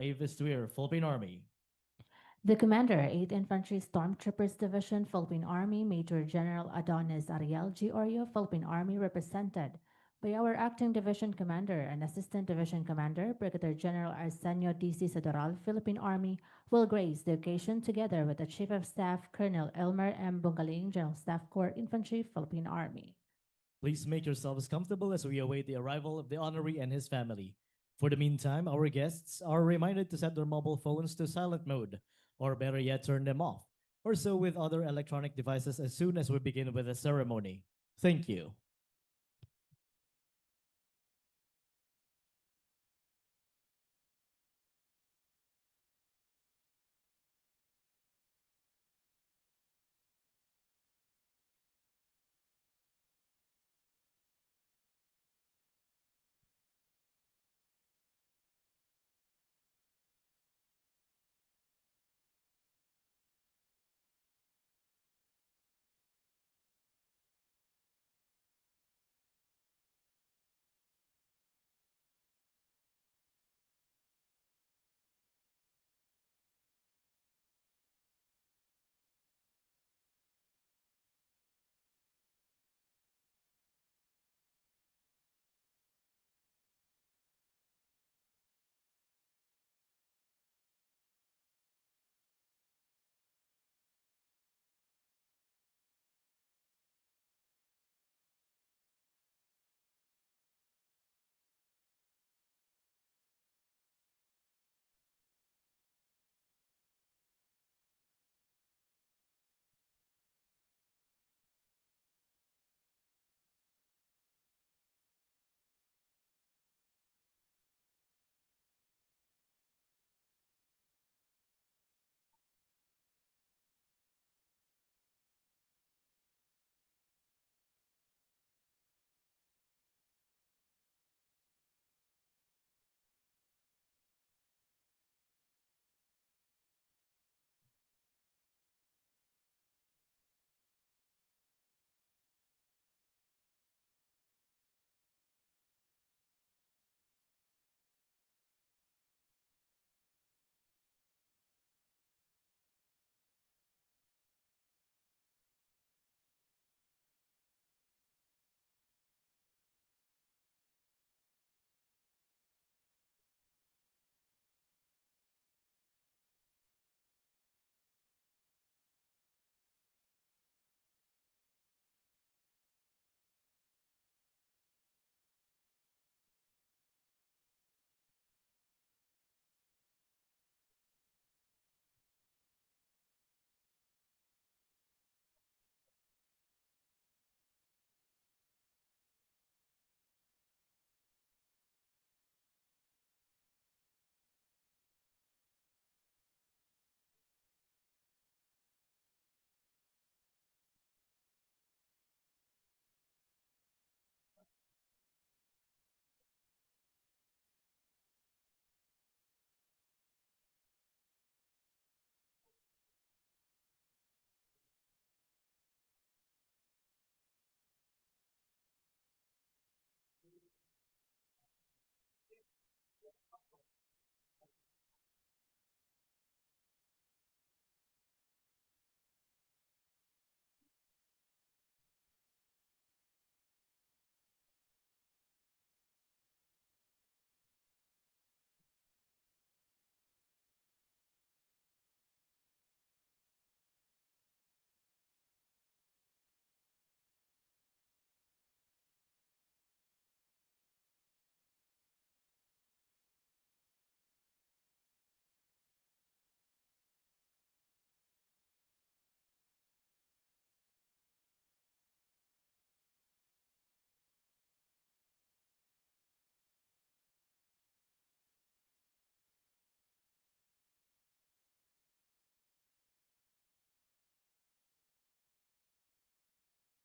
a VESTUIR Philippine Army. The Commander, 8th Infantry Stormtroopers Division, Philippine Army, Major General Adonis Ariel G. Orio, Philippine Army, represented by our Acting Division Commander and Assistant Division Commander, Brigadier General Arsenio D.C. Sedoral, Philippine Army, will grace the occasion together with the Chief of Staff, Colonel Elmer M. Bungaling, General Staff Corps Infantry, Philippine Army. Please make yourselves comfortable as we await the arrival of the honoree and his family. For the meantime, our guests are reminded to set their mobile phones to silent mode, or better yet, turn them off, or so with other electronic devices as soon as we begin with the ceremony. Thank you.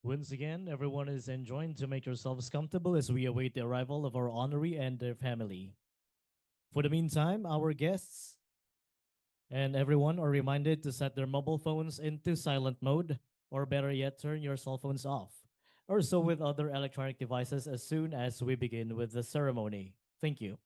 Once again, everyone is enjoined to make yourselves comfortable as we await the arrival of our honoree and their family. For the meantime, our guests and everyone are reminded to set their mobile phones into silent mode, or better yet, turn your cell phones off, or so with other electronic devices as soon as we begin with the ceremony. Thank you.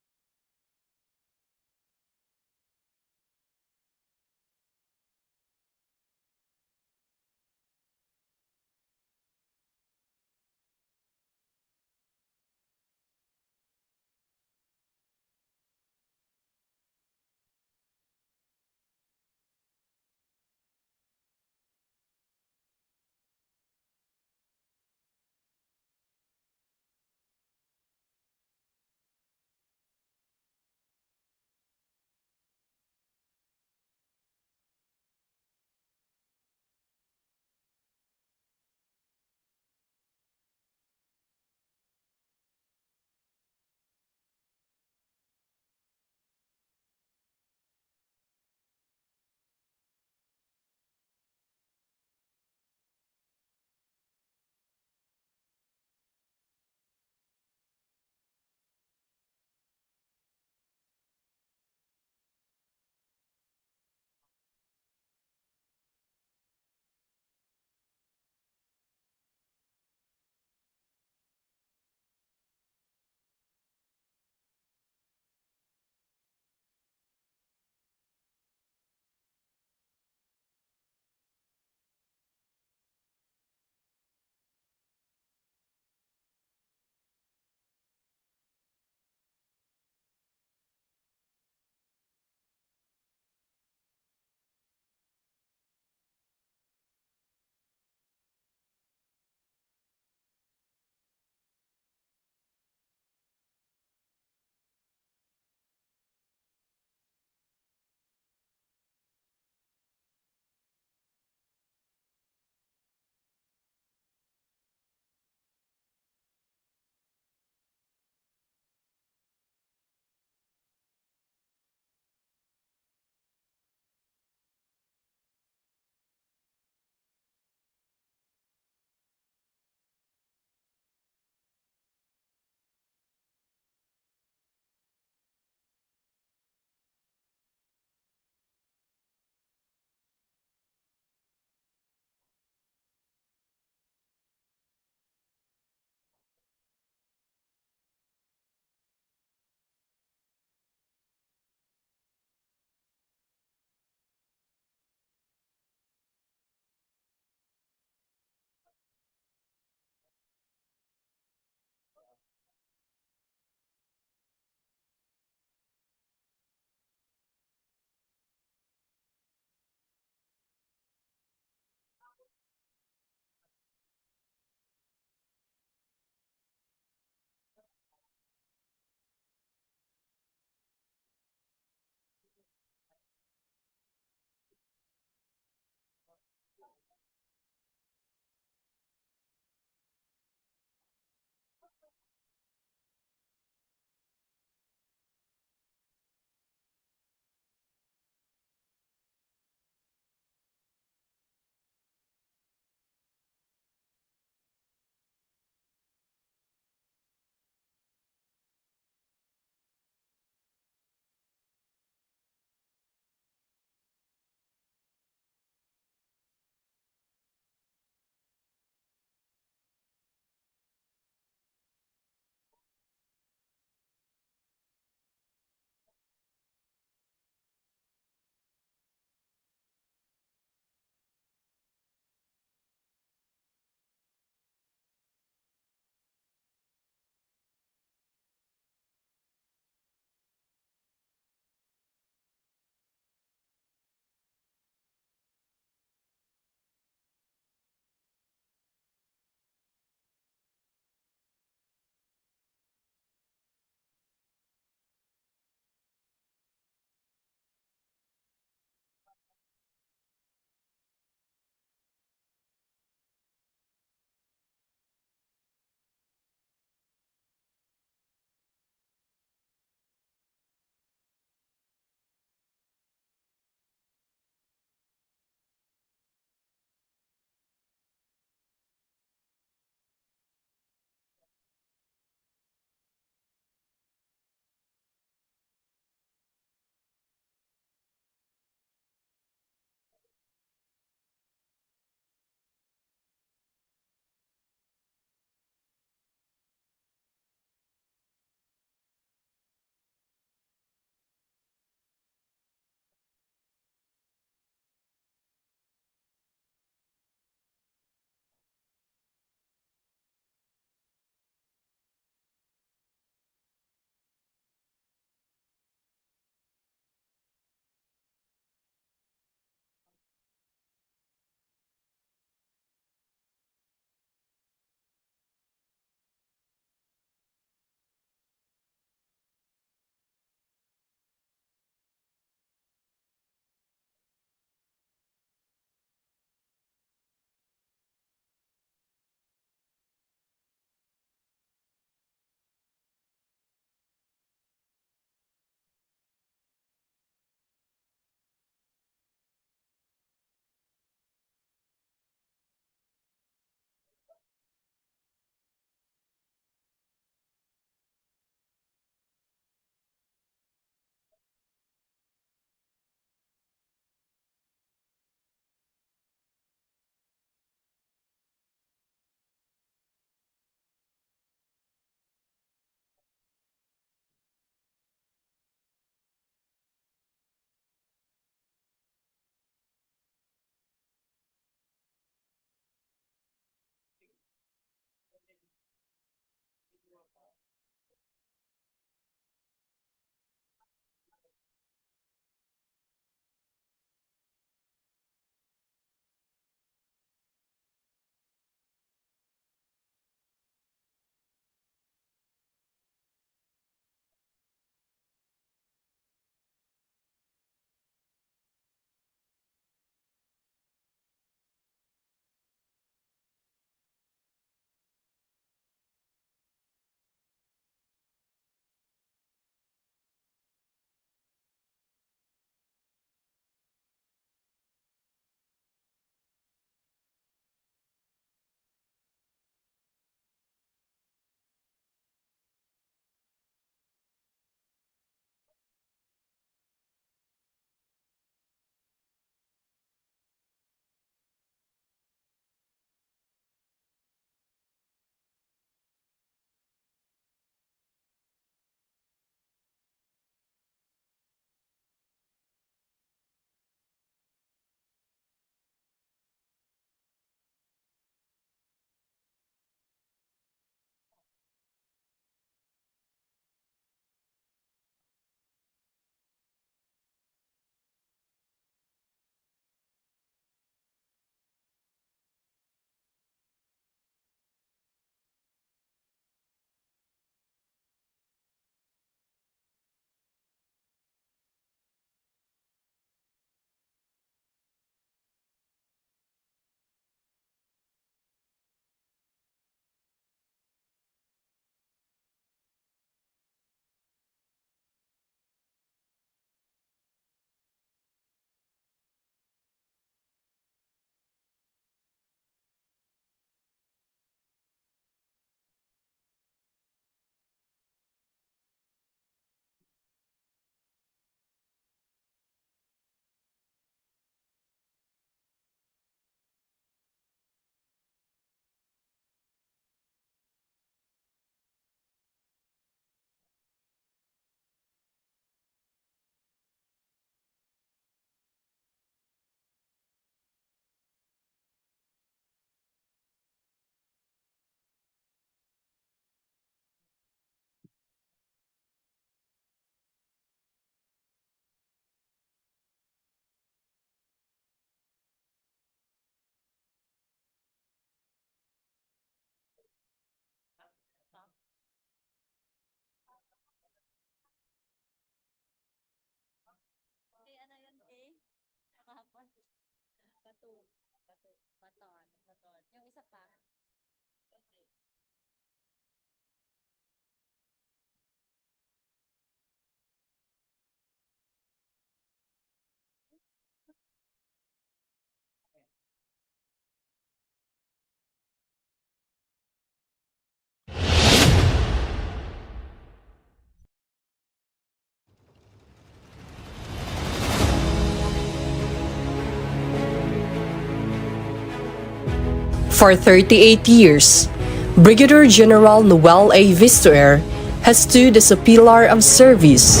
For 38 years, Brigadier General Noel A. VESTUIR has stood as a pillar of service,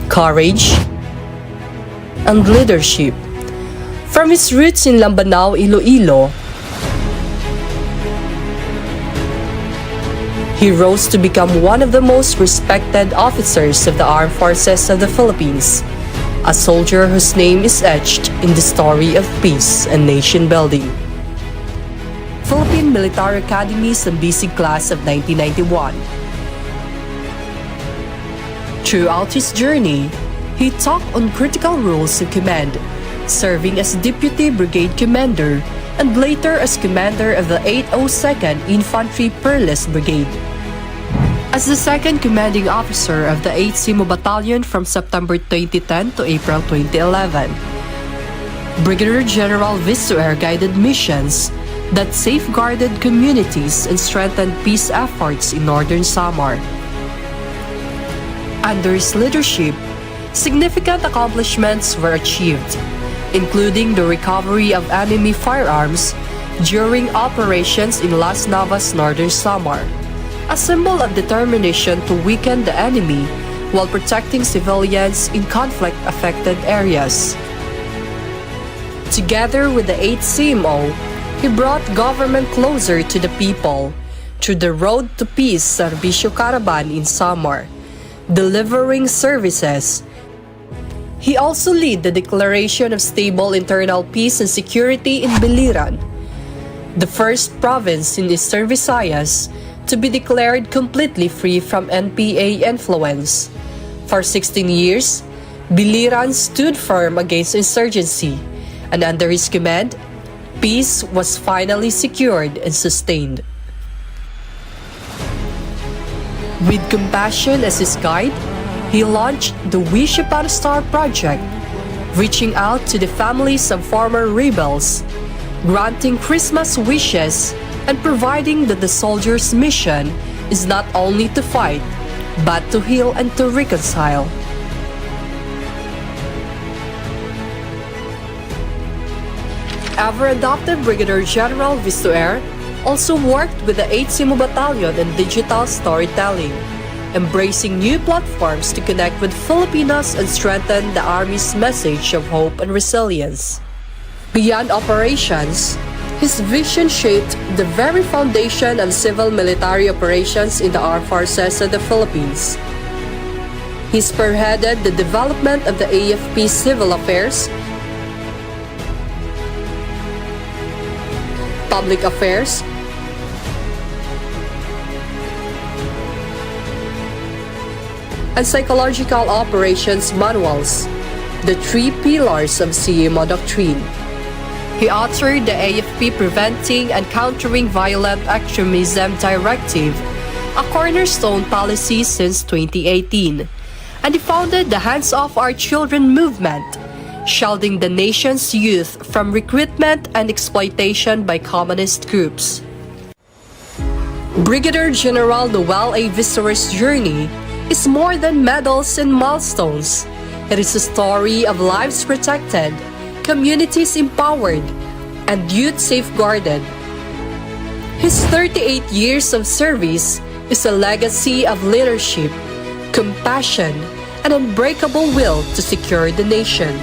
courage, and leadership. From his roots in Lambanao, Iloilo, he rose to become one of the most respected officers of the Armed Forces of the Philippines, a soldier whose name is etched in the story of peace and nation building. Philippine Military Academy's basic class of 1991. Throughout his journey, he took on critical roles in command, serving as Deputy Brigade Commander and later as Commander of the 802nd Infantry Peerless Brigade. As the second commanding officer of the 8th Simo Battalion from September 2010 to April 2011, Brigadier General VESTUIR guided missions that safeguarded communities and strengthened peace efforts in northern Samar. Under his leadership, significant accomplishments were achieved, including the recovery of enemy firearms during operations in Las Navas, northern Samar, a symbol of determination to weaken the enemy while protecting civilians in conflict-affected areas. Together with the 8th CMO, he brought government closer to the people through the Road to Peace Servicio Caravan in Samar, delivering services. He also led the declaration of stable internal peace and security in Biliran, the first province in Eastern Visayas to be declared completely free from NPA influence. For 16 years, Biliran stood firm against insurgency, and under his command, peace was finally secured and sustained. With compassion as his guide, he launched the Wish Upon a Star project, reaching out to the families of former rebels, granting Christmas wishes, and providing that the soldiers' mission is not only to fight, but to heal and to reconcile. Ever-adopted Brigadier General VESTUIR also worked with the 8th Simo Battalion in digital storytelling, embracing new platforms to connect with Filipinos and strengthen the Army's message of hope and resilience. Beyond operations, his vision shaped the very foundation of civil-military operations in the Armed Forces of the Philippines. He spearheaded the development of the AFP Civil Affairs, Public Affairs, and Psychological Operations Manuals, the three pillars of CMO doctrine. He authored the AFP Preventing and Countering Violent Extremism Directive, a cornerstone policy since 2018, and he founded the Hands Off Our Children movement, shielding the nation's youth from recruitment and exploitation by communist groups. Brigadier General Noel A. VESTUIR's journey is more than medals and milestones. It is a story of lives protected, communities empowered, and youth safeguarded. His 38 years of service is a legacy of leadership, compassion, and unbreakable will to secure the nation.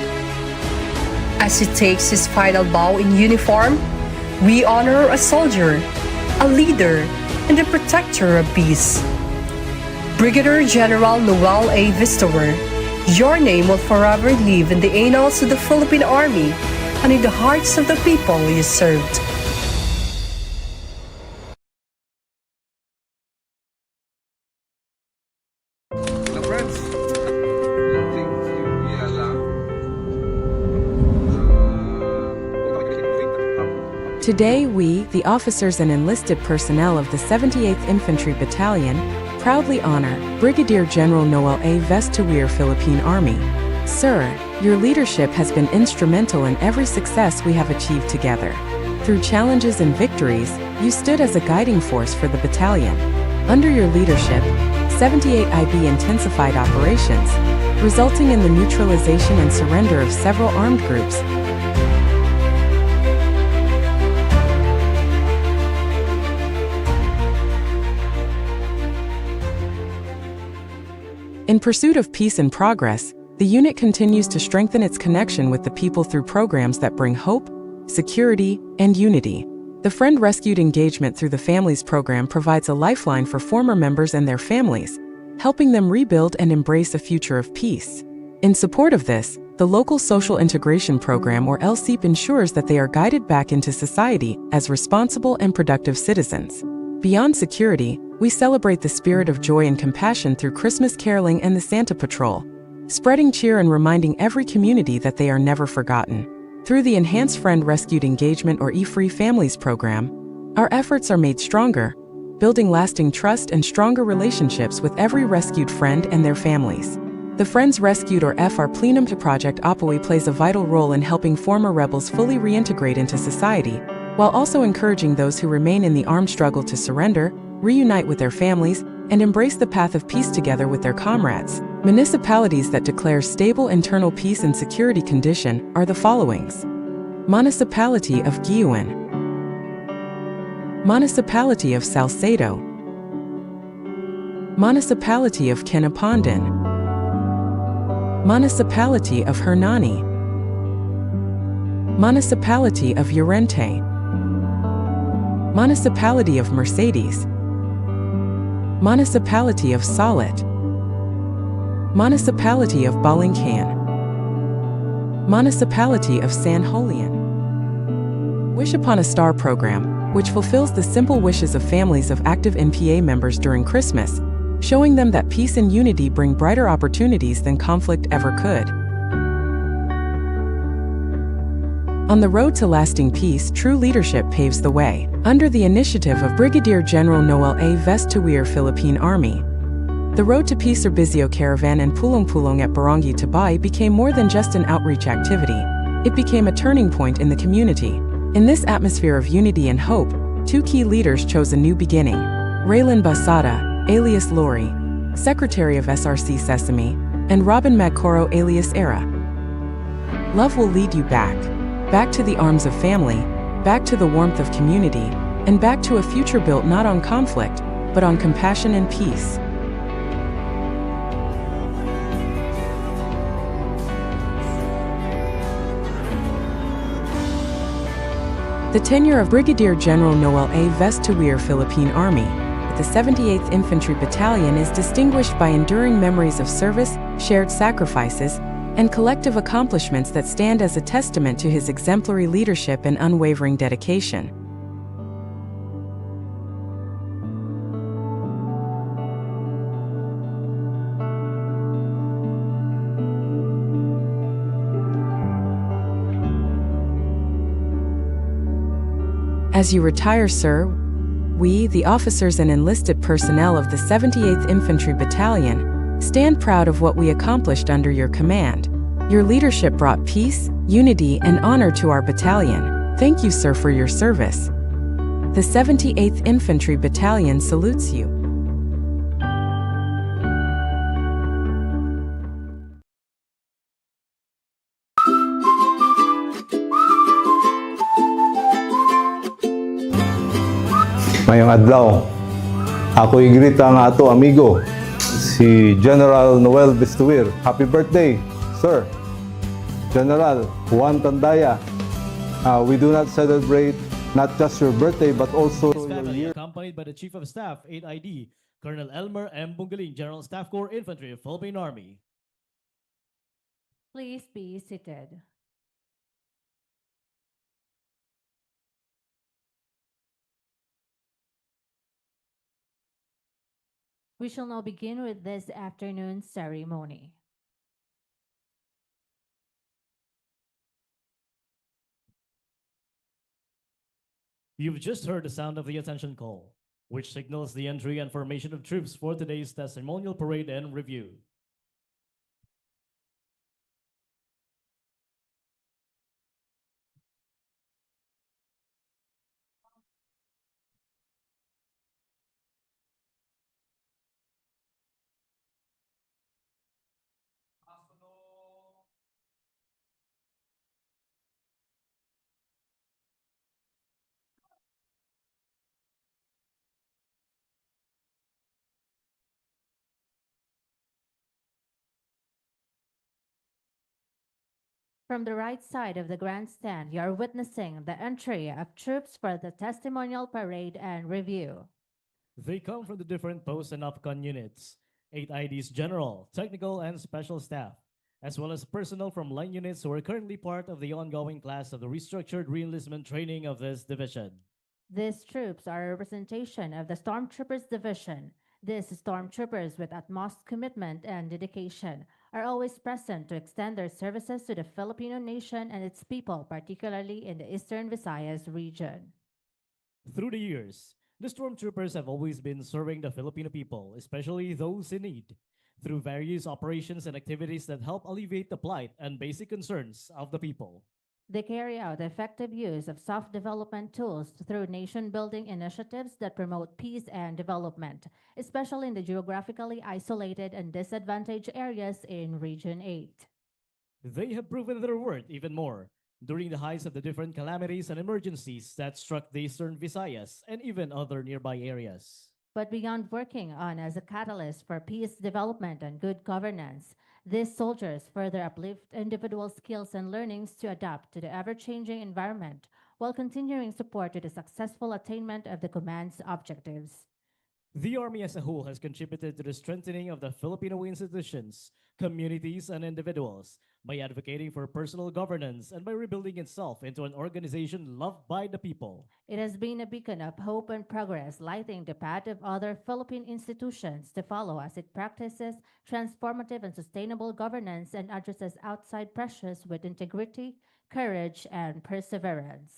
As he takes his final bow in uniform, we honor a soldier, a leader, and a protector of peace. Brigadier General Noel A. VESTUIR, your name will forever live in the annals of the Philippine Army and in the hearts of the people you served. Today we, the officers and enlisted personnel of the 78th Infantry Battalion, proudly honor Brigadier General Noel A. VESTUIR, Philippine Army. Sir, your leadership has been instrumental in every success we have achieved together. Through challenges and victories, you stood as a guiding force for the battalion. Under your leadership, 78 IB intensified operations, resulting in the neutralization and surrender of several armed groups. In pursuit of peace and progress, the unit continues to strengthen its connection with the people through programs that bring hope, security, and unity. The Friend Rescued Engagement through the Families program provides a lifeline for former members and their families, helping them rebuild and embrace a future of peace. In support of this, the Local Social Integration Program, or LSEIP, ensures that they are guided back into society as responsible and productive citizens. Beyond security, we celebrate the spirit of joy and compassion through Christmas caroling and the Santa Patrol, spreading cheer and reminding every community that they are never forgotten. Through the Enhanced Friend Rescued Engagement, or E-Free Families program, our efforts are made stronger, building lasting trust and stronger relationships with every rescued friend and their families. The Friends Rescued, or FR Plenum Project Apoy, plays a vital role in helping former rebels fully reintegrate into society, while also encouraging those who remain in the armed struggle to surrender, reunite with their families, and embrace the path of peace together with their comrades. Municipalities that declare stable internal peace and security condition are the followings: Municipality of BGEN, Municipality of Salcedo, Municipality of Canapandan, Municipality of Hernani, Municipality of Llorente, Municipality of Mercedes, Municipality of Salit, Municipality of Balincan, Municipality of San Julian. Wish Upon a Star program, which fulfills the simple wishes of families of active NPA members during Christmas, showing them that peace and unity bring brighter opportunities than conflict ever could. On the road to lasting peace, true leadership paves the way. Under the initiative of Brigadier General Noel A. VESTUIR, Philippine Army, the Road to Peace Servicio Caravan and Pulong-Pulong at Barangay Tabay became more than just an outreach activity. It became a turning point in the community. In this atmosphere of unity and hope, two key leaders chose a new beginning. Raylan Basada, alias Lori, Secretary of SRC Sesame, and Robin Magcoro, alias Era. Love will lead you back to the arms of family, back to the warmth of community, and back to a future built not on conflict, but on compassion and peace. The tenure of Brigadier General Noel A. VESTUIR, Philippine Army, with the 78th Infantry Battalion is distinguished by enduring memories of service, shared sacrifices, and collective accomplishments that stand as a testament to his exemplary leadership and unwavering dedication. As you retire, sir, we, the officers and enlisted personnel of the 78th Infantry Battalion, stand proud of what we accomplished under your command. Your leadership brought peace, unity, and honor to our battalion. Thank you, sir, for your service. The 78th Infantry Battalion salutes you. Mayong adlaw, ako igrita nga ato amigo, si General Noel VESTUIR. Happy birthday, sir. General Juan Tandaya. We do not celebrate not just your birthday but also His your family, year. accompanied by the Chief of Staff, 8ID, Colonel Elmer M. Bungaling, General Staff Corps Infantry, Philippine Army. Please be seated. We shall now begin with this afternoon's ceremony. You've just heard the sound of the attention call, which signals the entry and formation of troops for today's testimonial parade and review. From the right side of the grandstand, you are witnessing the entry of troops for the testimonial parade and review. They come from the different post and OPCON units, 8 ID's general, technical, and special staff, as well as personnel from line units who are currently part of the ongoing class of the restructured reenlistment training of this division. These troops are a representation of the Stormtroopers Division. These stormtroopers, with utmost commitment and dedication, are always present to extend their services to the Filipino nation and its people, particularly in the Eastern Visayas region. Through the years, the stormtroopers have always been serving the Filipino people, especially those in need, through various operations and activities that help alleviate the plight and basic concerns of the people. They carry out effective use of soft development tools through nation building initiatives that promote peace and development, especially in the geographically isolated and disadvantaged areas in Region 8. They have proven their worth even more during the heights of the different calamities and emergencies that struck the Eastern Visayas and even other nearby areas. But beyond working on as a catalyst for peace, development, and good governance, these soldiers further uplift individual skills and learnings to adapt to the ever-changing environment while continuing support to the successful attainment of the command's objectives. The Army as a whole has contributed to the strengthening of the Filipino institutions, communities, and individuals by advocating for personal governance and by rebuilding itself into an organization loved by the people. It has been a beacon of hope and progress, lighting the path of other Philippine institutions to follow as it practices transformative and sustainable governance and addresses outside pressures with integrity, courage, and perseverance.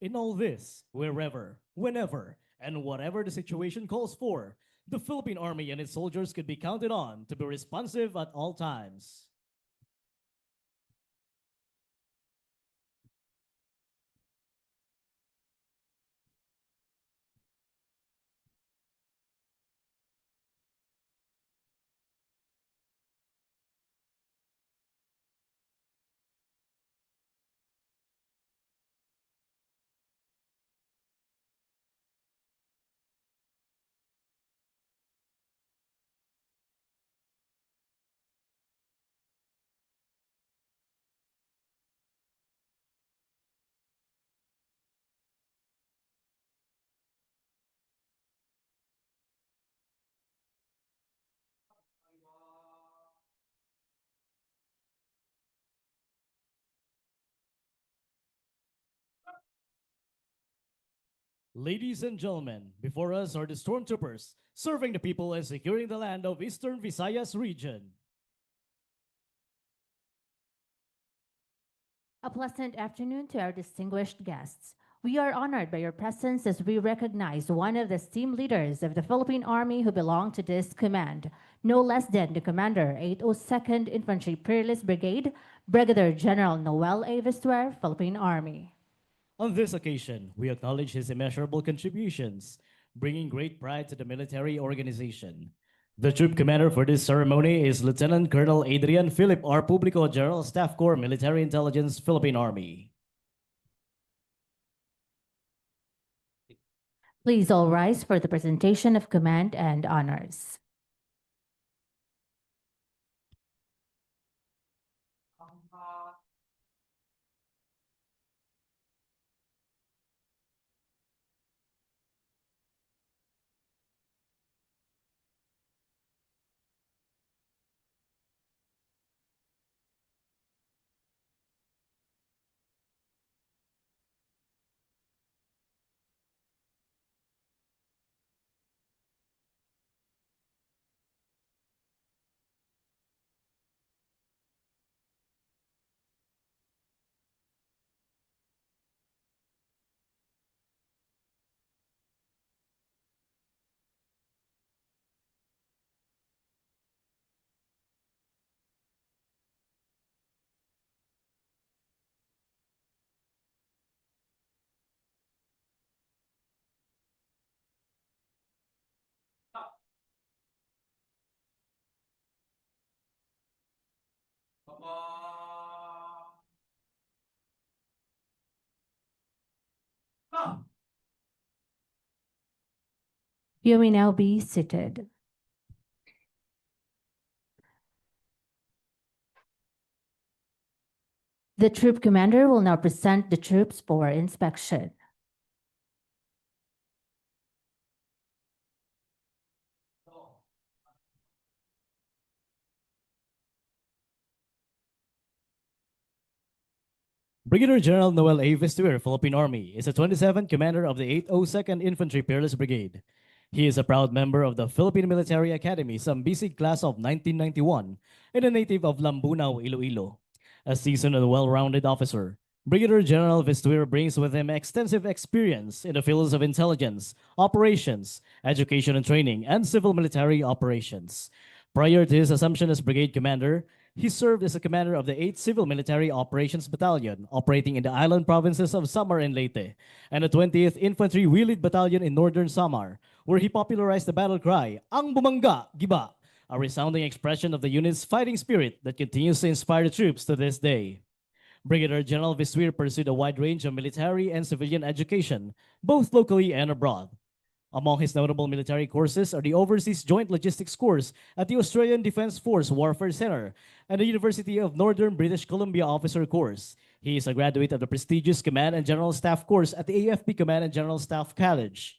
In all this, wherever, whenever, and whatever the situation calls for, the Philippine Army and its soldiers could be counted on to be responsive at all times. Ladies and gentlemen, before us are the stormtroopers serving the people and securing the land of Eastern Visayas region. A pleasant afternoon to our distinguished guests. We are honored by your presence as we recognize one of the team leaders of the Philippine Army who belong to this command, no less than the Commander, 802nd Infantry Peerless Brigade, Brigadier General Noel A. VESTUIR, Philippine Army. On this occasion, we acknowledge his immeasurable contributions, bringing great pride to the military organization. The troop commander for this ceremony is Lieutenant Colonel Adrian Philip R. Publico, General Staff Corps, Military Intelligence, Philippine Army. Please all rise for the presentation of command and honors. You may now be seated. The troop commander will now present the troops for inspection. Brigadier General Noel A. VESTUIR, Philippine Army, is the 27th Commander of the 802nd Infantry Peerless Brigade. He is a proud member of the Philippine Military Academy Sambisi class of 1991 and a native of Lambunao, Iloilo. A seasoned and well-rounded officer, Brigadier General VESTUIR brings with him extensive experience in the fields of intelligence, operations, education and training, and civil military operations. Prior to his assumption as brigade commander, he served as a commander of the 8th Civil Military Operations Battalion, operating in the island provinces of Samar and Leyte, and the 20th Infantry Wheeled Battalion in northern Samar, where he popularized the battle cry, Ang Bumangga, Giba, a resounding expression of the unit's fighting spirit that continues to inspire the troops to this day. Brigadier General VESTUIR pursued a wide range of military and civilian education, both locally and abroad. Among his notable military courses are the Overseas Joint Logistics course at the Australian Defence Force Warfare Center and the University of Northern British Columbia Officer course. He is a graduate of the prestigious Command and General Staff course at the AFP Command and General Staff College.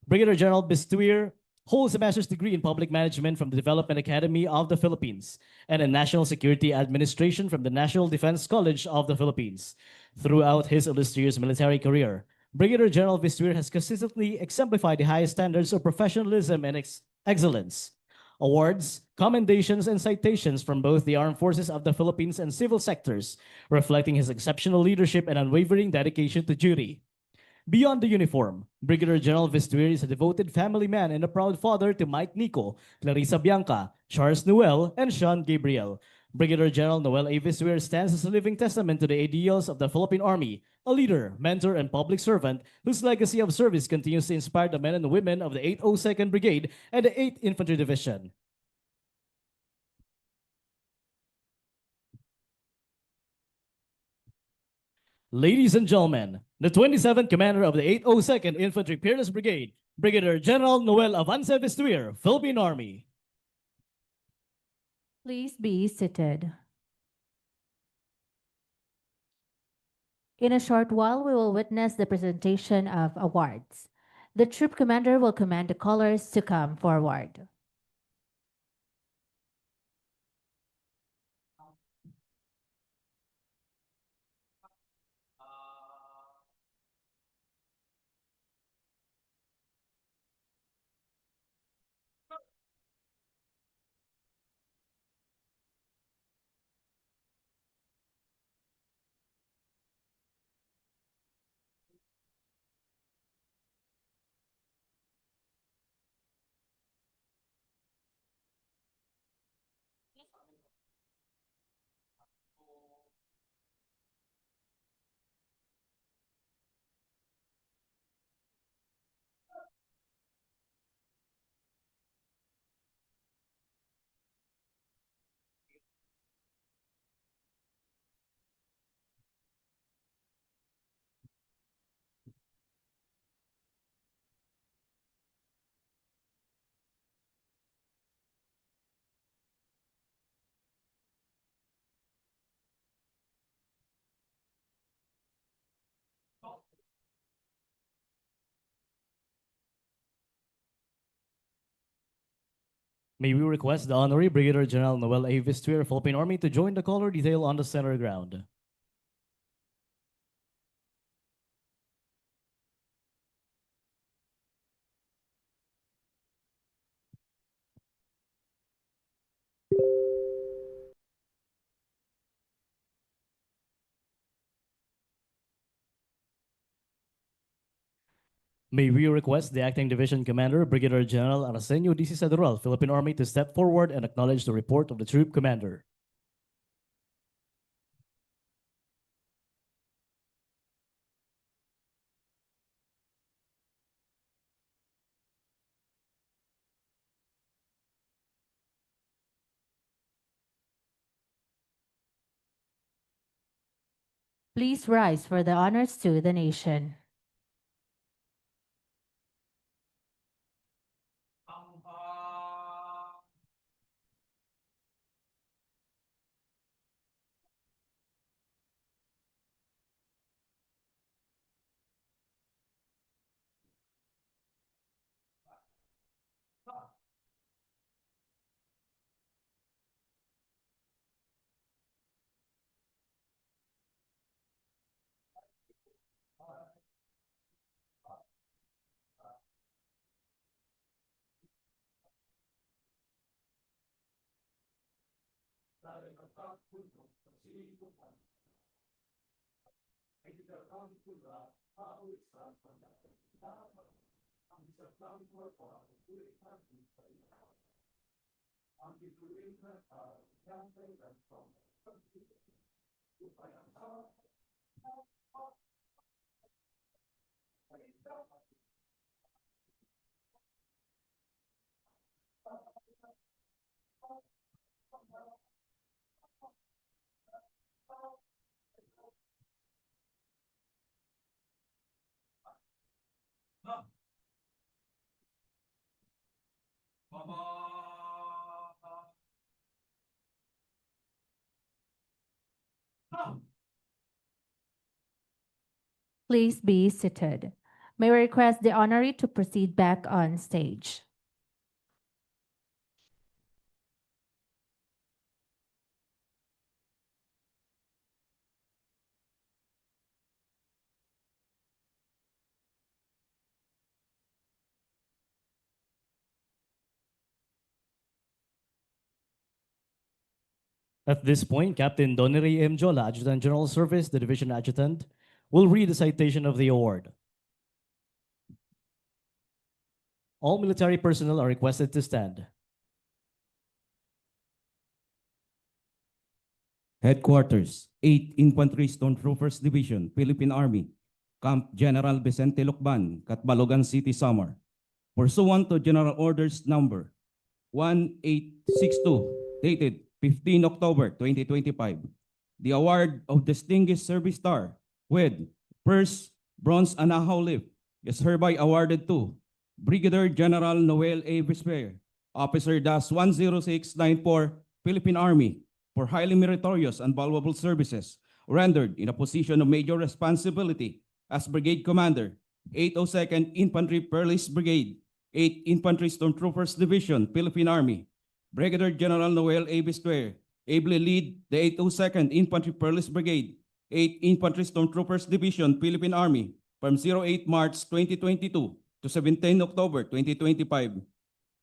Brigadier General VESTUIR holds a master's degree in public management from the Development Academy of the Philippines and in national security administration from the National Defense College of the Philippines. Throughout his illustrious military career, Brigadier General VESTUIR has consistently exemplified the highest standards of professionalism and excellence. Awards, commendations, and citations from both the armed forces of the Philippines and civil sectors, reflecting his exceptional leadership and unwavering dedication to duty. Beyond the uniform, Brigadier General VESTUIR is a devoted family man and a proud father to Mike Nico, Clarissa Bianca, Charles Noel, and Sean Gabriel. Brigadier General Noel A. VESTUIR stands as a living testament to the ideals of the Philippine Army, a leader, mentor, and public servant whose legacy of service continues to inspire the men and women of the 802nd Brigade and the 8th Infantry Division. Ladies and gentlemen, the 27th Commander of the 802nd Infantry Peerless Brigade, Brigadier General Noel Avance VESTUIR, Philippine Army. Please be seated. In a short while, we will witness the presentation of awards. The troop commander will command the colors to come forward. May we request the Honorary Brigadier General Noel A. VESTUIR, Philippine Army, to join the color detail on the center ground. May we request the Acting Division Commander, Brigadier General Arsenio D.C. Sadural, Philippine Army, to step forward and acknowledge the report of the Troop Commander. Please rise for the honors to the nation. Please be seated. May we request the honoree to proceed back on stage. At this point, Captain Donnery M. Jola, Adjutant General Service, the Division Adjutant, will read the citation of the award. All military personnel are requested to stand. Headquarters, 8th Infantry Stormtroopers Division, Philippine Army, Camp General Vicente Lucban, Catbalogan City, Samar. Pursuant to General Orders Number 1862, dated 15 October 2025, the award of Distinguished Service Star with First Bronze Anahaw Lift is hereby awarded to Brigadier General Noel A. VESTUIR, Officer DAS 10694, Philippine Army, for highly meritorious and valuable services rendered in a position of major responsibility as Brigade Commander, 802nd Infantry Peerless Brigade, 8th Infantry Stormtroopers Division, Philippine Army. Brigadier General Noel A. VESTUIR ably lead the 802nd Infantry Peerless Brigade, 8th Infantry Stormtroopers Division, Philippine Army from 08 March 2022 to 17 October 2025.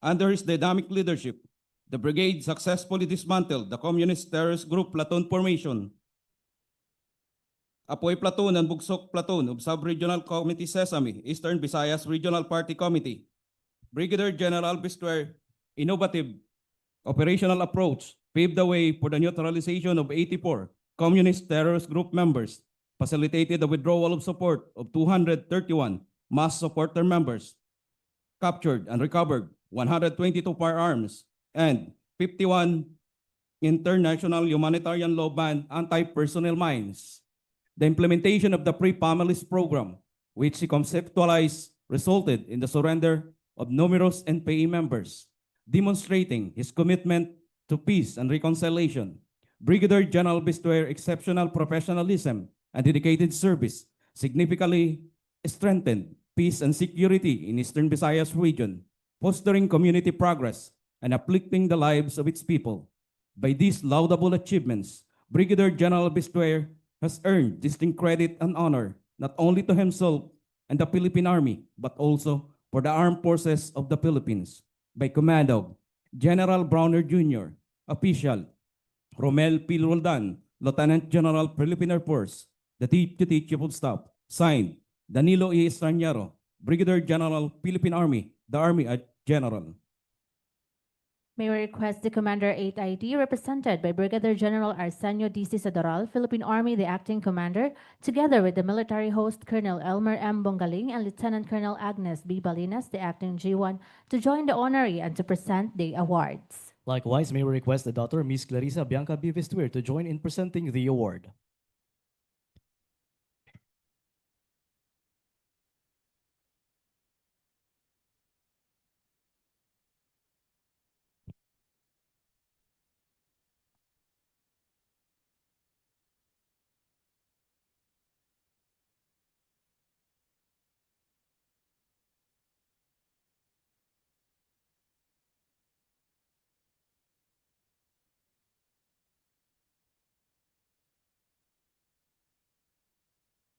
Under his dynamic leadership, the brigade successfully dismantled the communist terrorist group platoon formation, Apoy Platoon and Bugsok Platoon of Sub-Regional Committee Sesame, Eastern Visayas Regional Party Committee. Brigadier General VESTUIR innovative operational approach paved the way for the neutralization of 84 communist terrorist group members, facilitated the withdrawal of support of 231 mass supporter members, captured and recovered 122 firearms, and 51 international humanitarian law banned anti-personnel mines. The implementation of the Pre-Families Program, which he conceptualized, resulted in the surrender of numerous NPA members, demonstrating his commitment to peace and reconciliation. Brigadier General VESTUIR's exceptional professionalism and dedicated service significantly strengthened peace and security in Eastern Visayas region, fostering community progress and uplifting the lives of its people. By these laudable achievements, Brigadier General VESTUIR has earned distinct credit and honor not only to himself and the Philippine Army, but also for the Armed Forces of the Philippines, by command of General Browner Jr., Official Romel P. Roldan, Lieutenant General Philippine Air Force, the Deputy Chief of Staff. Signed, Danilo E. Estraniero, Brigadier General, Philippine Army, the Army General. May we request the Commander 8ID, represented by Brigadier General Arsenio D. Cisadoral, Philippine Army, the Acting Commander, together with the military host Colonel Elmer M. Bongaling and Lieutenant Colonel Agnes B. Balinas, the Acting G1, to join the honoree and to present the awards. Likewise, may we request the daughter, Miss Clarissa Bianca B. VESTUIR, to join in presenting the award.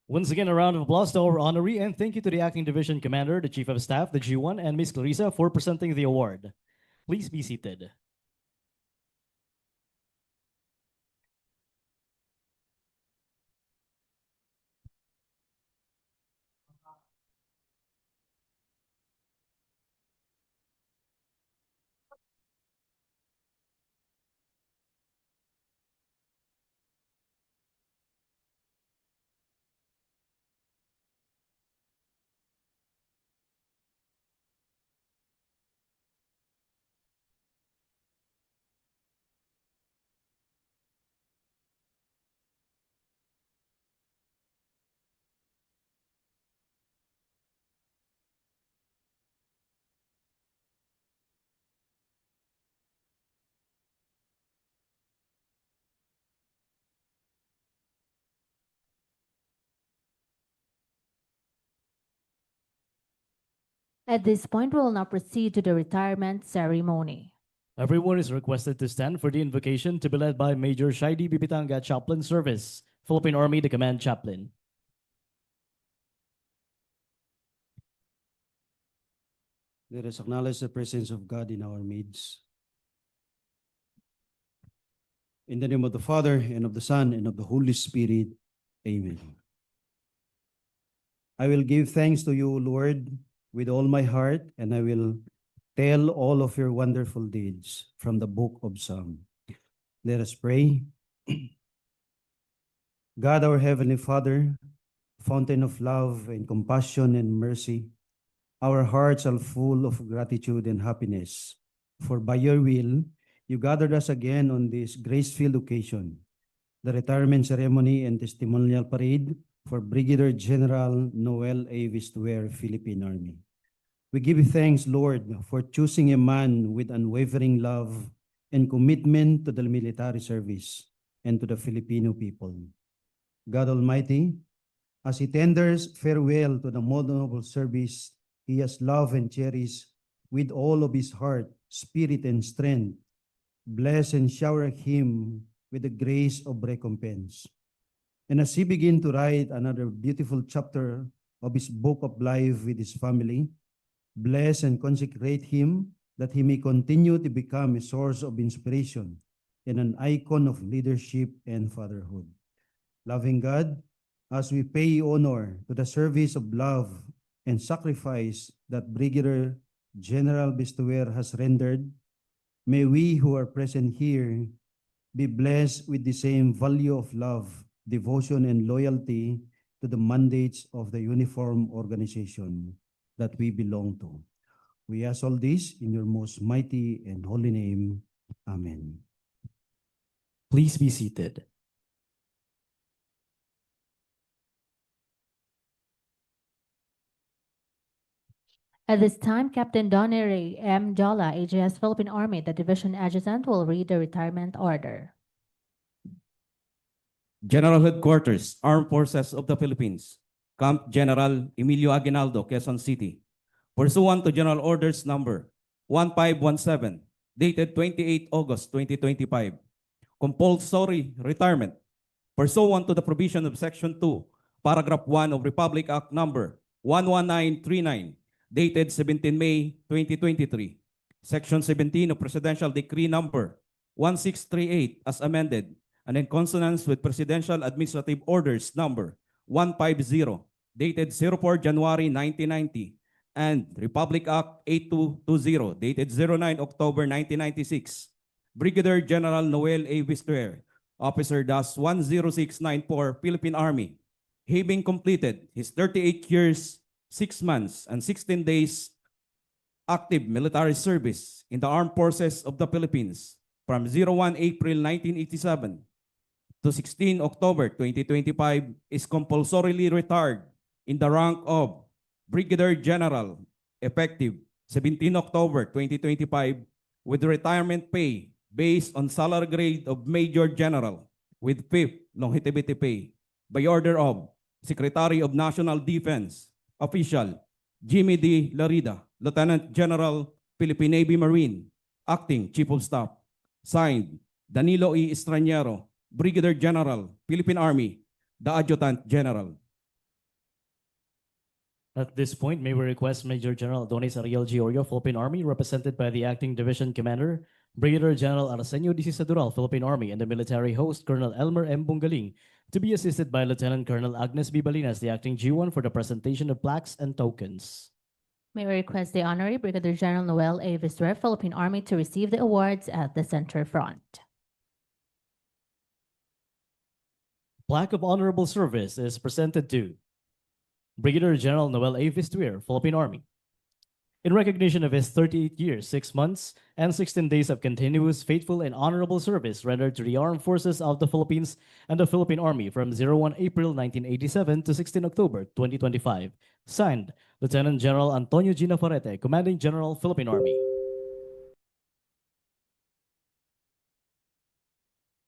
Once again, a round of applause to our honoree, and thank you to the Acting Division Commander, the Chief of Staff, the G1, and Miss Clarissa for presenting the award. Please be seated. At this point, we will now proceed to the retirement ceremony. Everyone is requested to stand for the invocation to be led by Major Shaidi Bibitanga, Chaplain Service, Philippine Army, the Command Chaplain. Let us acknowledge the presence of God in our midst. In the name of the Father, and of the Son, and of the Holy Spirit. Amen. I will give thanks to you, Lord, with all my heart, and I will tell all of your wonderful deeds from the book of Psalm. Let us pray. God, our Heavenly Father, fountain of love and compassion and mercy, our hearts are full of gratitude and happiness, for by your will, you gathered us again on this grace-filled occasion, the retirement ceremony and testimonial parade for Brigadier General Noel A. VESTUIR, Philippine Army. We give you thanks, Lord, for choosing a man with unwavering love and commitment to the military service and to the Filipino people. God Almighty, as he tenders farewell to the noble service he has loved and cherished with all of his heart, spirit, and strength, bless and shower him with the grace of recompense. And as he begins to write another beautiful chapter of his book of life with his family, bless and consecrate him that he may continue to become a source of inspiration and an icon of leadership and fatherhood. Loving God, as we pay honor to the service of love and sacrifice that Brigadier General VESTUIR has rendered, may we who are present here be blessed with the same value of love, devotion, and loyalty to the mandates of the uniform organization that we belong to. We ask all this in your most mighty and holy name. Amen. Please be seated. At this time, Captain Donnery M. Jola, AJS Philippine Army, the Division Adjutant, will read the retirement order. General Headquarters, Armed Forces of the Philippines, Camp General Emilio Aguinaldo, Quezon City. Pursuant to General Orders Number 1517, dated 28 August 2025, compulsory retirement. Pursuant to the provision of Section 2, Paragraph 1 of Republic Act Number 11939, dated 17 May 2023, Section 17 of Presidential Decree Number 1638 as amended, and in consonance with Presidential Administrative Orders Number 150, dated 04 January 1990, and Republic Act 8220, dated 09 October 1996, Brigadier General Noel A. VESTUIR, Officer DAS 10694, Philippine Army, having completed his 38 years, 6 months, and 16 days active military service in the Armed Forces of the Philippines from 01 April 1987 to 16 October 2025, is compulsorily retired in the rank of Brigadier General, effective 17 October 2025, with retirement pay based on salary grade of Major General with 5th longevity pay by order of Secretary of National Defense, Official Jimmy D. Larida, Lieutenant General, Philippine Navy Marine, Acting Chief of Staff. Signed, Danilo E. Estraniero, Brigadier General, Philippine Army, the Adjutant General. At this point, may we request Major General Adonis Ariel G. Orio, Philippine Army, represented by the Acting Division Commander, Brigadier General Arsenio D. Cisadural, Philippine Army, and the military host, Colonel Elmer M. Bungaling, to be assisted by Lieutenant Colonel Agnes B. Balinas, the Acting G1, for the presentation of plaques and tokens. May we request the Honorary Brigadier General Noel A. VESTUIR, Philippine Army, to receive the awards at the center front. Plaque of Honorable Service is presented to Brigadier General Noel A. VESTUIR, Philippine Army, in recognition of his 38 years, 6 months, and 16 days of continuous, faithful, and honorable service rendered to the Armed Forces of the Philippines and the Philippine Army from 01 April 1987 to 16 October 2025. Signed, Lieutenant General Antonio G. Navarrete, Commanding General, Philippine Army.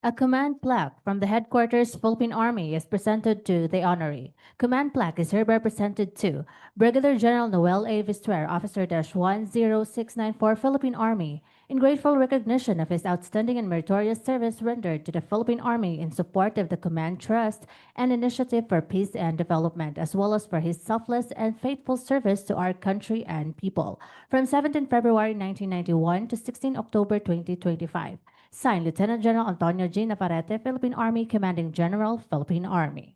A command plaque from the headquarters Philippine Army is presented to the honoree. Command plaque is hereby presented to Brigadier General Noel A. VESTUIR, Officer-10694, Philippine Army, in grateful recognition of his outstanding and meritorious service rendered to the Philippine Army in support of the Command Trust and Initiative for Peace and Development, as well as for his selfless and faithful service to our country and people. From 17 February 1991 to 16 October 2025. Signed, Lieutenant General Antonio G. Navarrete, Philippine Army, Commanding General, Philippine Army.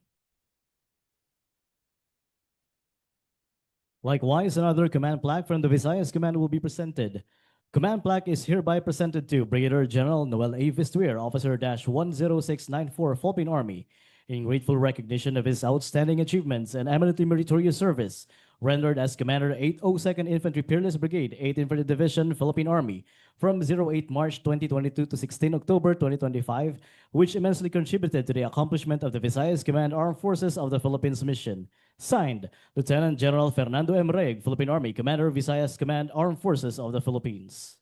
Likewise, another command plaque from the Visayas Command will be presented. Command plaque is hereby presented to Brigadier General Noel A. VESTUIR, Officer-10694, Philippine Army, in grateful recognition of his outstanding achievements and eminently meritorious service rendered as Commander 802nd Infantry Peerless Brigade, 8th Infantry Division, Philippine Army, from 08 March 2022 to 16 October 2025, which immensely contributed to the accomplishment of the Visayas Command Armed Forces of the Philippines mission. Signed, Lieutenant General Fernando M. Reg, Philippine Army, Commander, Visayas Command Armed Forces of the Philippines.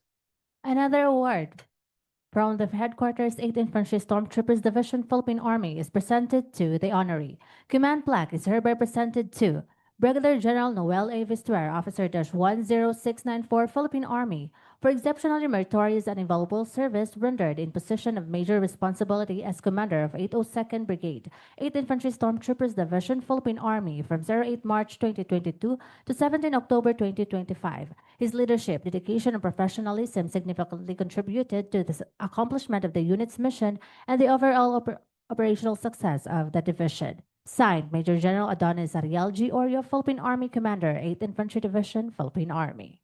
Another award from the headquarters 8th Infantry Stormtroopers Division, Philippine Army is presented to the honoree. Command plaque is hereby presented to Brigadier General Noel A. VESTUIR, Officer-10694, Philippine Army, for exceptionally meritorious and invaluable service rendered in position of major responsibility as Commander of 802nd Brigade, 8th Infantry Stormtroopers Division, Philippine Army, from 08 March 2022 to 17 October 2025. His leadership, dedication, and professionalism significantly contributed to the accomplishment of the unit's mission and the overall operational success of the division. Signed, Major General Adonis Ariel G. Orio, Philippine Army Commander, 8th Infantry Division, Philippine Army.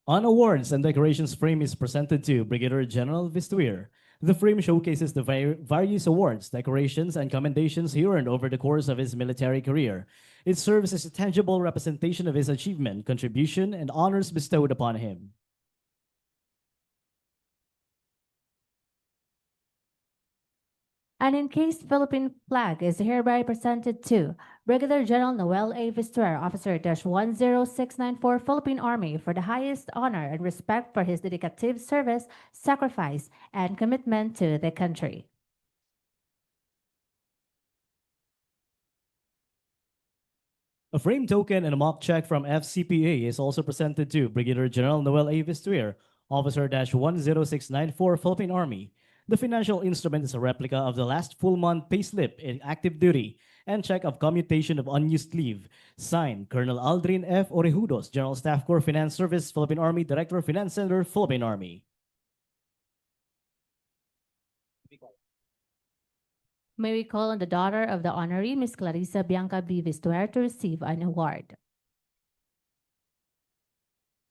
On awards and decorations frame is presented to Brigadier General VESTUIR. The frame showcases the various awards, decorations, and commendations he earned over the course of his military career. It serves as a tangible representation of his achievement, contribution, and honors bestowed upon him. An encased Philippine flag is hereby presented to Brigadier General Noel A. VESTUIR, Officer-10694, Philippine Army, for the highest honor and respect for his dedicative service, sacrifice, and commitment to the country. A frame token and a mock check from FCPA is also presented to Brigadier General Noel A. VESTUIR, Officer-10694, Philippine Army. The financial instrument is a replica of the last full month payslip in active duty and check of commutation of unused leave. Signed, Colonel Aldrin F. Orejudos, General Staff Corps Finance Service, Philippine Army, Director of Finance Center, Philippine Army. May we call on the daughter of the honoree, Ms. Clarissa Bianca B. VESTUIR, to receive an award.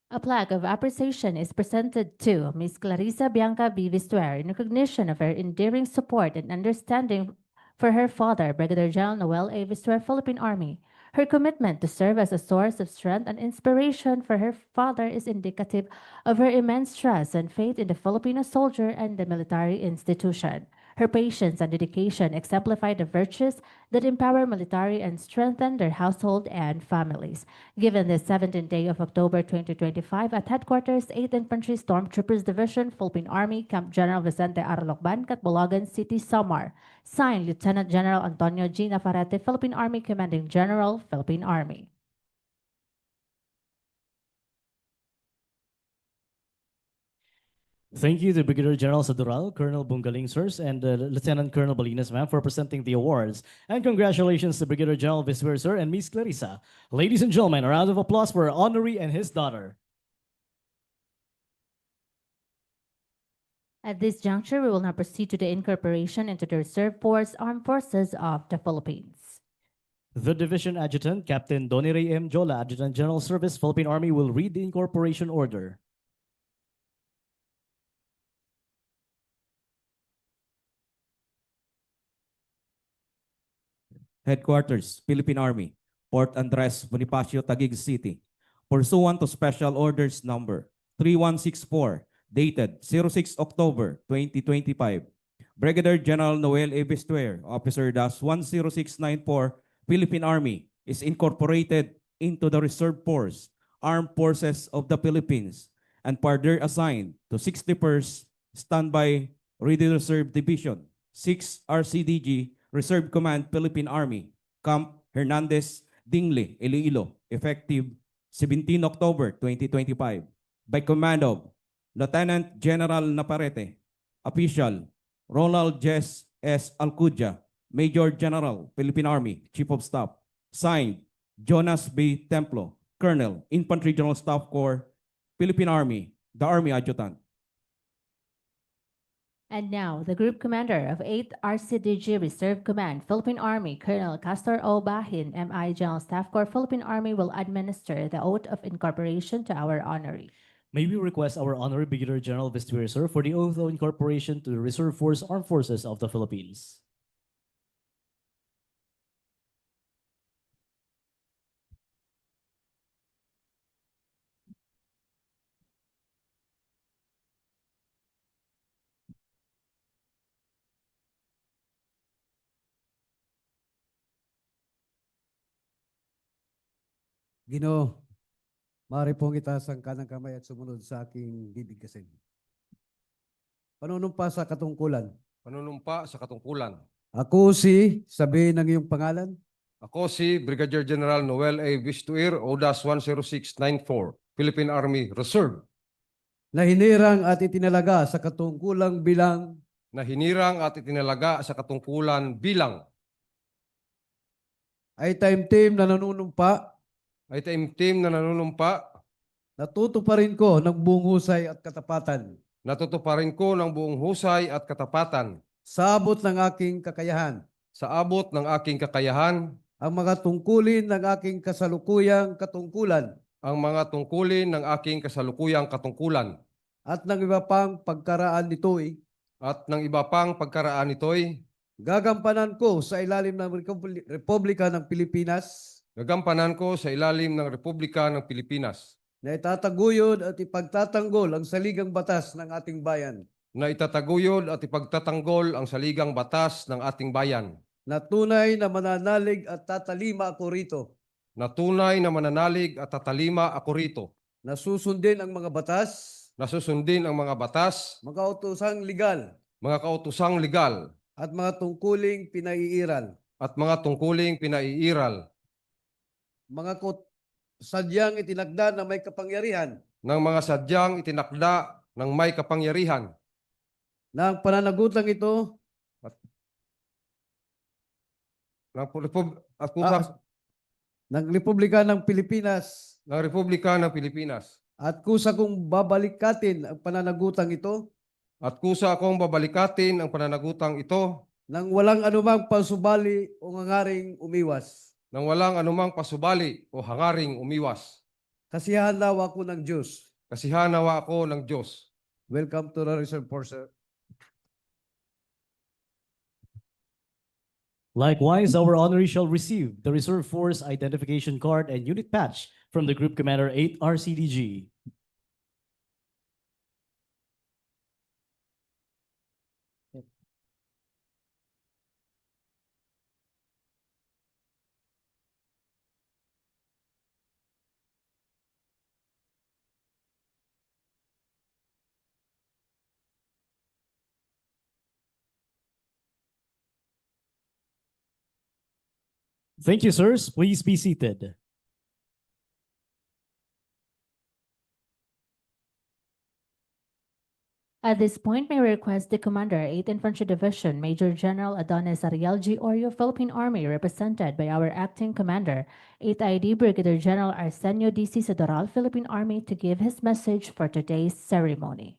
A plaque of appreciation is presented to Ms. Clarissa Bianca B. VESTUIR in recognition of her endearing support and understanding for her father, Brigadier General Noel A. VESTUIR, Philippine Army. Her commitment to serve as a source of strength and inspiration for her father is indicative of her immense trust and faith in the Filipino soldier and the military institution. Her patience and dedication exemplify the virtues that empower military and strengthen their household and families. Given the 17th day of October 2025 at Headquarters 8th Infantry Stormtroopers Division, Philippine Army, Camp General Vicente Arlocban, Catbologan City, Samar. Signed, Lieutenant General Antonio G. Navarrete, Philippine Army, Commanding General, Philippine Army. Thank you to Brigadier General Sadural, Colonel Bungaling Sirs, and Lieutenant Colonel Balinas, ma'am, for presenting the awards. And congratulations to Brigadier General VESTUIR, sir, and Miss Clarissa. Ladies and gentlemen, a round of applause for our honoree and his daughter. At this juncture, we will now proceed to the incorporation into the Reserve Force Armed Forces of the Philippines. The Division Adjutant, Captain Donny Ray M. Jola, Adjutant General Service, Philippine Army, will read the incorporation order. Headquarters, Philippine Army, Port Andres, Bonifacio, Taguig City. Pursuant to Special Orders Number 3164, dated 06 October 2025, Brigadier General Noel A. VESTUIR, Officer-10694, Philippine Army, is incorporated into the Reserve Force, Armed Forces of the Philippines, and further assigned to 61st Standby Ready Reserve Division, 6 RCDG Reserve Command Philippine Army, Camp Hernandez Dingle, Iloilo, effective 17 October 2025, by command of Lieutenant General Naparete, Official Ronald Jess S. Alcudia, Major General, Philippine Army, Chief of Staff. Signed, Jonas B. Templo, Colonel, Infantry General Staff Corps, Philippine Army, the Army Adjutant. And now, the Group Commander of 8th RCDG Reserve Command, Philippine Army, Colonel Castor O. Bahin, MI General Staff Corps, Philippine Army, will administer the oath of incorporation to our honoree. May we request our Honorary Brigadier General VESTUIR, sir, for the oath of incorporation to the Reserve Force Armed Forces of the Philippines. Ginoo, maaari pong itaas ang kanang kamay at sumunod sa aking bibig kasi. Panunumpa sa katungkulan. Panunumpa sa katungkulan. Ako si, sabihin ng iyong pangalan, Ako si Brigadier General Noel A. VESTUIR, ODAS 10694, Philippine Army Reserve, na hinirang at itinalaga sa katungkulang bilang na hinirang at itinalaga sa katungkulan bilang ay time-team na nanunumpa, ay taimtim na nanunumpa, natutuparin ko ng buong husay at katapatan natutuparin ko ng buong husay at katapatan sa abot ng aking kakayahan sa abot ng aking kakayahan ang mga tungkulin ng aking kasalukuyang katungkulan ang mga tungkulin ng aking kasalukuyang katungkulan at ng iba pang pagkaraan nito'y at ng iba pang pagkaraan nito'y gagampanan ko sa ilalim ng Republika ng Pilipinas gagampanan ko sa ilalim ng Republika ng Pilipinas na itataguyod at ipagtatanggol ang saligang batas ng ating bayan na itataguyod at ipagtatanggol ang saligang batas ng ating bayan na tunay na mananalig at tatalima ako rito na tunay na mananalig at tatalima ako rito na susundin ang mga batas, na susundin ang mga batas, mga utosang legal mga kautusang legal at mga tungkuling pinaiiral, at mga tungkuling pinaiiral mga sadyang itinakda na may kapangyarihan ng mga sadyang itinakda ng may kapangyarihan na ang pananagutang ito ng Republika ng Pilipinas ng Republika ng Pilipinas at kusa kong babalikatin ang pananagutang ito at kusa akong babalikatin ang pananagutang ito nang walang anumang pasubali o hangaring umiwas. nang walang anumang pasubali o hangaring umiwas. Kasiyahan daw ako ng Diyos. Kasihan nawa ako ng Diyos. Welcome to the Reserve Force, sir. Likewise, our honoree shall receive the Reserve Force Identification Card and Unit Patch from the Group Commander 8 RCDG. Thank you, sirs. Please be seated. At this point, may I request the Commander, 8th Infantry Division, Major General Adonis Ariel G. Orio, Philippine Army, represented by our Acting Commander, 8th ID Brigadier General Arsenio D.C. Sodoral, Philippine Army, to give his message for today's ceremony.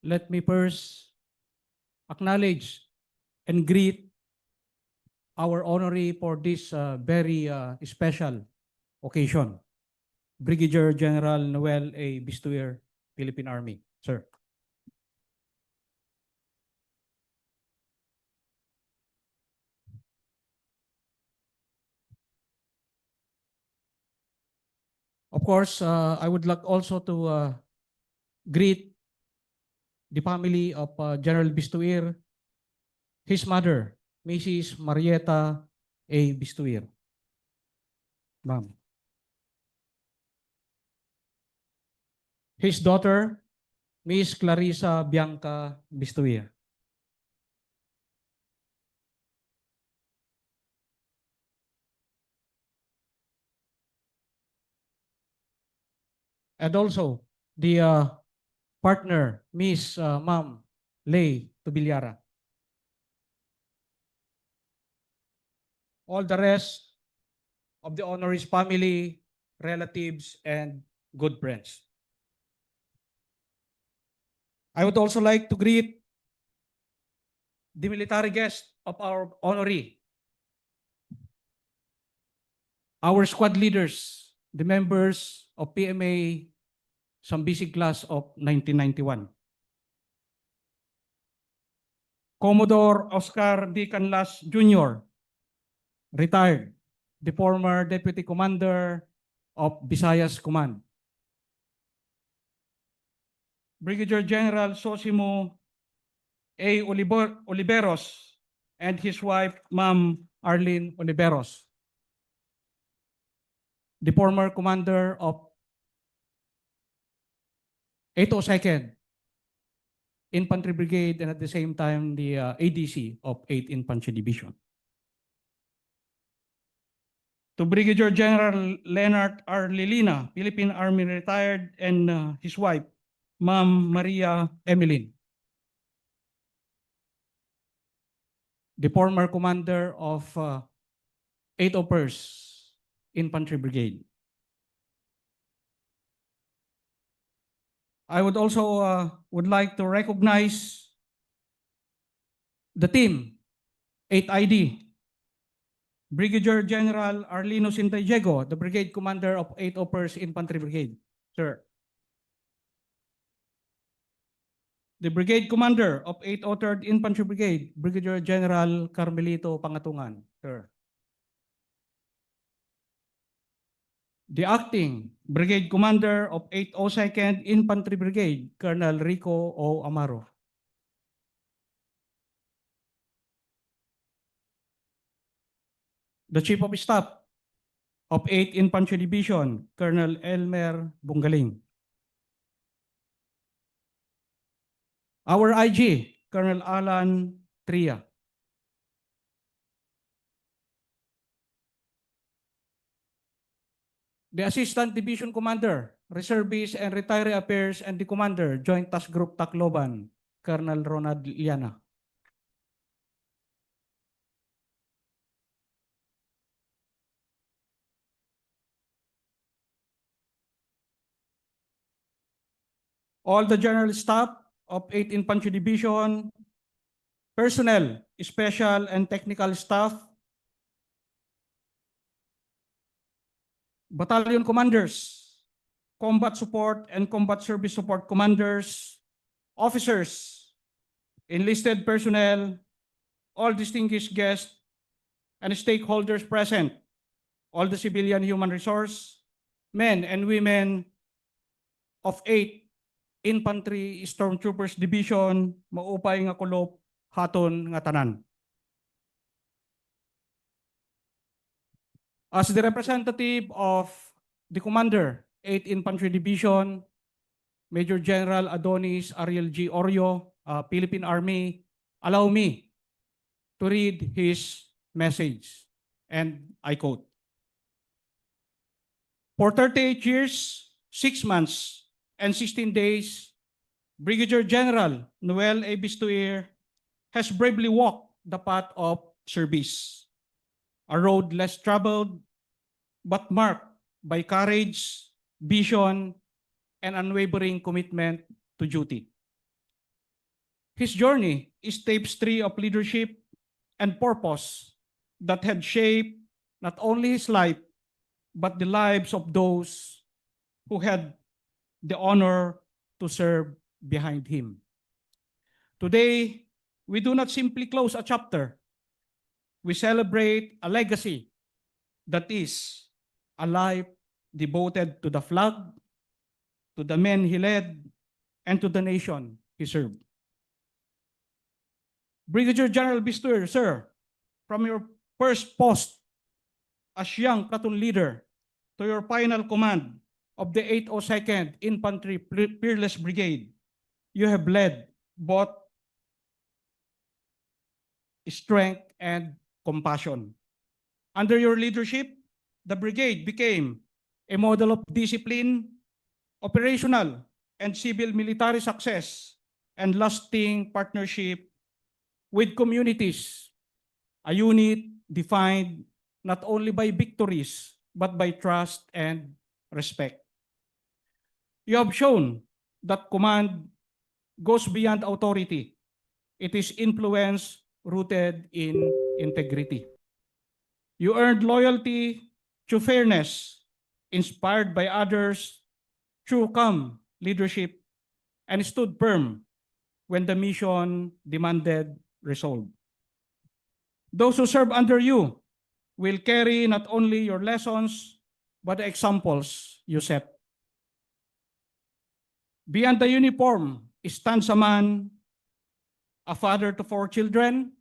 Let me first acknowledge and greet our honoree for this very special occasion, Brigadier General Noel A. VESTUIR, Philippine Army. Sir. course, I would like also to greet the family of General Bistuir, his mother, Mrs. Marieta A. Bistuir. Ma'am. His daughter, Miss Clarissa Bianca Bistuir. And also the partner, Miss Ma'am Lay Tubilyara. All the rest of the honorees family, relatives, and good friends. I would also like to greet the military guest of our honoree, our squad leaders, the members of PMA Sambisig class of 1991. Commodore Oscar D. Canlas Jr., retired, the former Deputy Commander of Visayas Command. Brigadier General Sosimo A. Oliveros and his wife, Ma'am Arlene Oliveros, the former commander of 802nd Infantry Brigade and at the same time the ADC of 8th Infantry Division. To Brigadier General Leonard R. Lilina, Philippine Army retired, and his wife, Ma'am Maria Emeline, the former commander of 801st Infantry Brigade. I would also would like to recognize the team, 8ID, Brigadier General Arlino Sintayego, the Brigade Commander of 801st Infantry Brigade. Sir. The Brigade Commander of 803rd Infantry Brigade, Brigadier General Carmelito Pangatungan. Sir. The Acting Brigade Commander of 802nd Infantry Brigade, Colonel Rico O. Amaro. The Chief of Staff of 8th Infantry Division, Colonel Elmer Bungaling. Our IG, Colonel Alan Tria. The Assistant Division Commander, Reservist and Retiree Affairs and the Commander, Joint Task Group Tacloban, Colonel Ronald Liana. All the General Staff of 8th Infantry Division, personnel, special and technical staff, battalion commanders, combat support and combat service support commanders, officers, enlisted personnel, all distinguished guests and stakeholders present, all the civilian human resource, men and women of 8th Infantry Stormtroopers Division, maupay nga kulop, haton nga tanan. As the representative of the Commander, 8th Infantry Division, Major General Adonis Ariel G. Orio, Philippine Army, allow me to read his message. And I quote, "For 38 years, 6 months, and 16 days, Brigadier General Noel A. Bistuir has bravely walked the path of service, a road less traveled, but marked by courage, vision, and unwavering commitment to duty. His journey is tapestry of leadership and purpose that had shaped not only his life, but the lives of those who had the honor to serve behind him. Today, we do not simply close a chapter. We celebrate a legacy that is alive devoted to the flag, to the men he led, and to the nation he served. Brigadier General VESTUIR, sir, from your first post as young platoon leader to your final command of the 802nd Infantry Peerless Brigade, you have led both strength and compassion. Under your leadership, the brigade became a model of discipline, operational and civil military success, and lasting partnership with communities, a unit defined not only by victories, but by trust and respect. You have shown that command goes beyond authority. It is influence rooted in integrity. You earned loyalty through fairness, inspired by others through calm leadership, and stood firm when the mission demanded resolve. Those who serve under you will carry not only your lessons, but the examples you set. Beyond the uniform stands a man, a father to 4 children,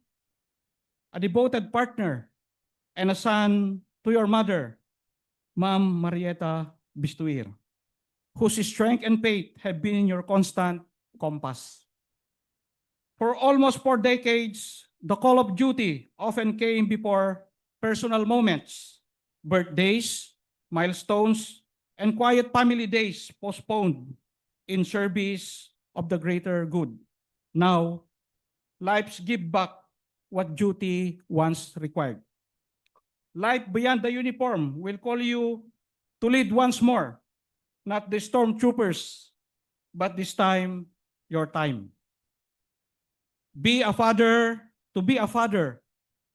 a devoted partner, and a son to your mother, Ma'am Marieta VESTUIR, whose strength and faith have been your constant compass. For almost 4 decades, the call of duty often came before personal moments, birthdays, milestones, and quiet family days postponed in service of the greater good. Now, lives give back what duty once required. Life beyond the uniform will call you to lead once more, not the stormtroopers, but this time, your time. Be a father, to be a father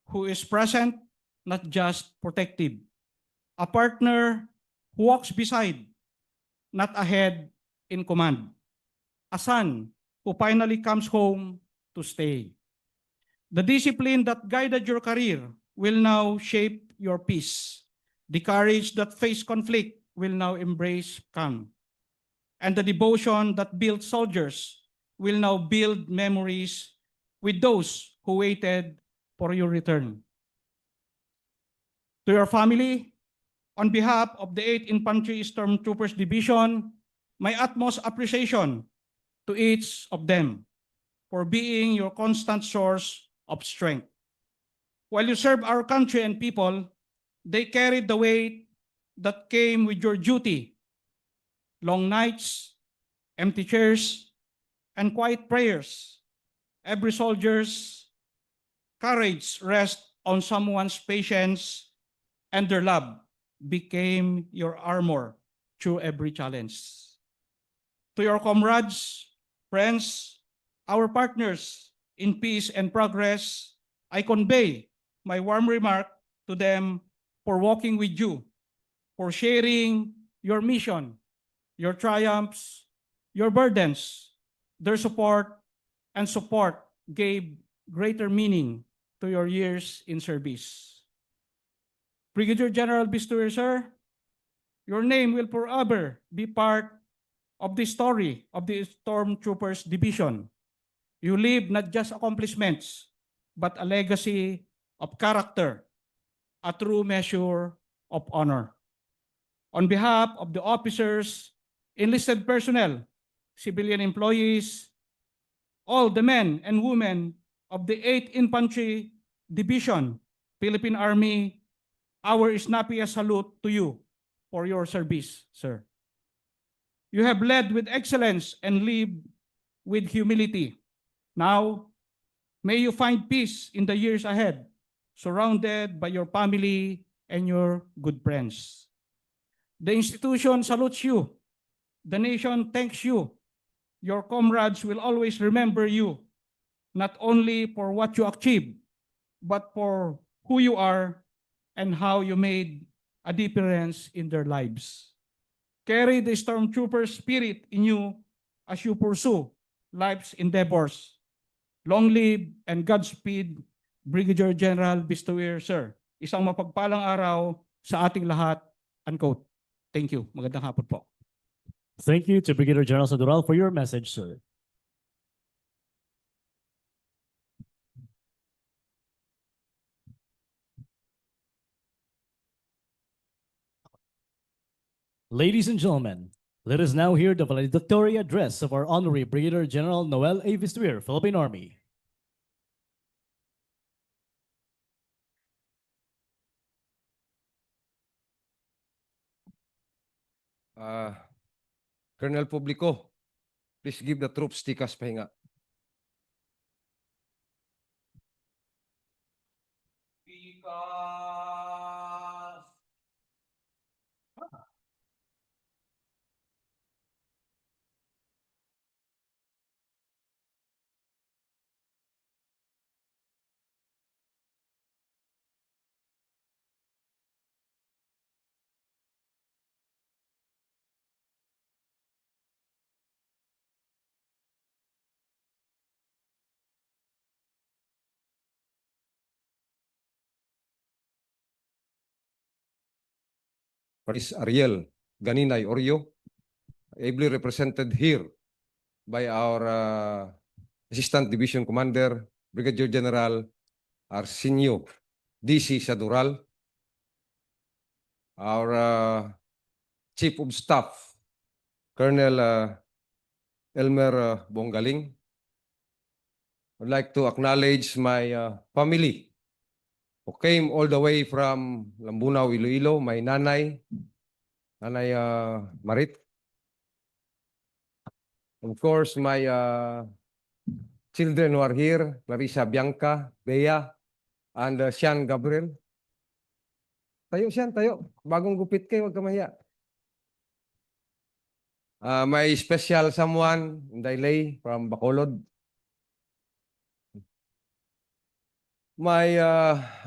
who is present, not just protective. A partner who walks beside, not ahead in command. A son who finally comes home to stay. The discipline that guided your career will now shape your peace. The courage that faced conflict will now embrace calm. And the devotion that built soldiers will now build memories with those who waited for your return. To your family, on behalf of the 8th Infantry Stormtroopers Division, my utmost appreciation to each of them for being your constant source of strength. While you serve our country and people, they carried the weight that came with your duty. Long nights, empty chairs, and quiet prayers. Every soldier's courage rests on someone's patience, and their love became your armor through every challenge. To your comrades, friends, our partners in peace and progress, I convey my warm remark to them for walking with you, for sharing your mission, your triumphs, your burdens. Their support gave greater meaning to your years in service. Brigadier General VESTUIR, sir, your name will forever be part of the story of the Stormtroopers Division. You leave not just accomplishments, but a legacy of character, a true measure of honor. On behalf of the officers, enlisted personnel, civilian employees, all the men and women of the 8th Infantry Division, Philippine Army, our snappiest salute to you for your service, sir. You have led with excellence and lived with humility. Now, may you find peace in the years ahead, surrounded by your family and your good friends. The institution salutes you. The nation thanks you. Your comrades will always remember you, not only for what you achieved, but for who you are and how you made a difference in their lives. Carry the stormtrooper spirit in you as you pursue life's endeavors. Long live and Godspeed, Brigadier General VESTUIR, sir. Isang mapagpalang araw sa ating lahat, unquote. Thank you. Magandang hapon po. Thank you to Brigadier General Sadural for your message, sir. Ladies and gentlemen, let us now hear the valedictory address of our Honorary Brigadier General Noel A. VESTUIR, Philippine Army. Colonel Publico, please give the troops tikas pahinga. Paris Ariel Ganinay Oryo, ably represented here by our Assistant Division Commander, Brigadier General Arsenio DC Sadural, our Chief of Staff, Colonel Elmer Bongaling. I'd like to acknowledge my family who came all the way from Lambunaw, Iloilo, my nanay Marit. Of course, my children who are here, Clarissa Bianca, Bea, and Sean Gabriel. Tayo, Sean, tayo. Bagong gupit kayo, huwag ka mahiya. My special someone, Dailay from Bacolod. My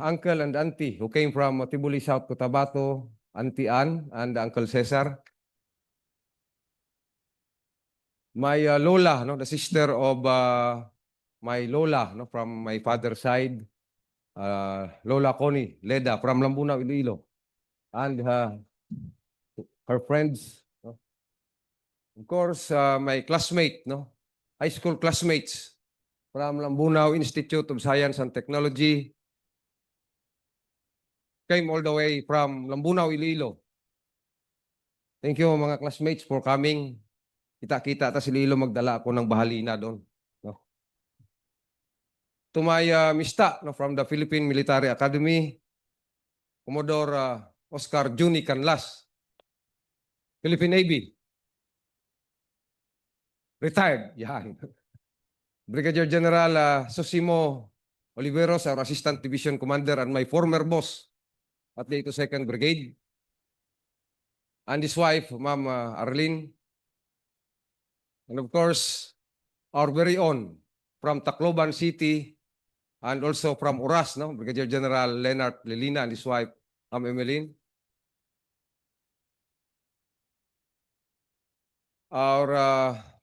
uncle and auntie who came from Tibuli, South Cotabato, Auntie Ann and Uncle Cesar. My Lola, no, the sister of my Lola, no, from my father's side, Lola Connie Leda from Lambunaw, Iloilo, and her friends. No? Of course, my classmate, no, high school classmates from Lambunaw Institute of Science and Technology, came all the way from Lambunaw, Iloilo. Thank you mga classmates for coming. Kita-kita ta si Lilo, magdala ako ng bahalina doon. No? To my mista, no, from the Philippine Military Academy, Commodore Oscar Juni Canlas, Philippine Navy. Retired. Yan. Brigadier General Sosimo Oliveros, our Assistant Division Commander and my former boss at the 82nd Brigade. And his wife, Ma'am Arlene. And of course, our very own from Tacloban City and also from Oras, no? Brigadier General Leonard Lelina and his wife, Ma'am Emeline. Our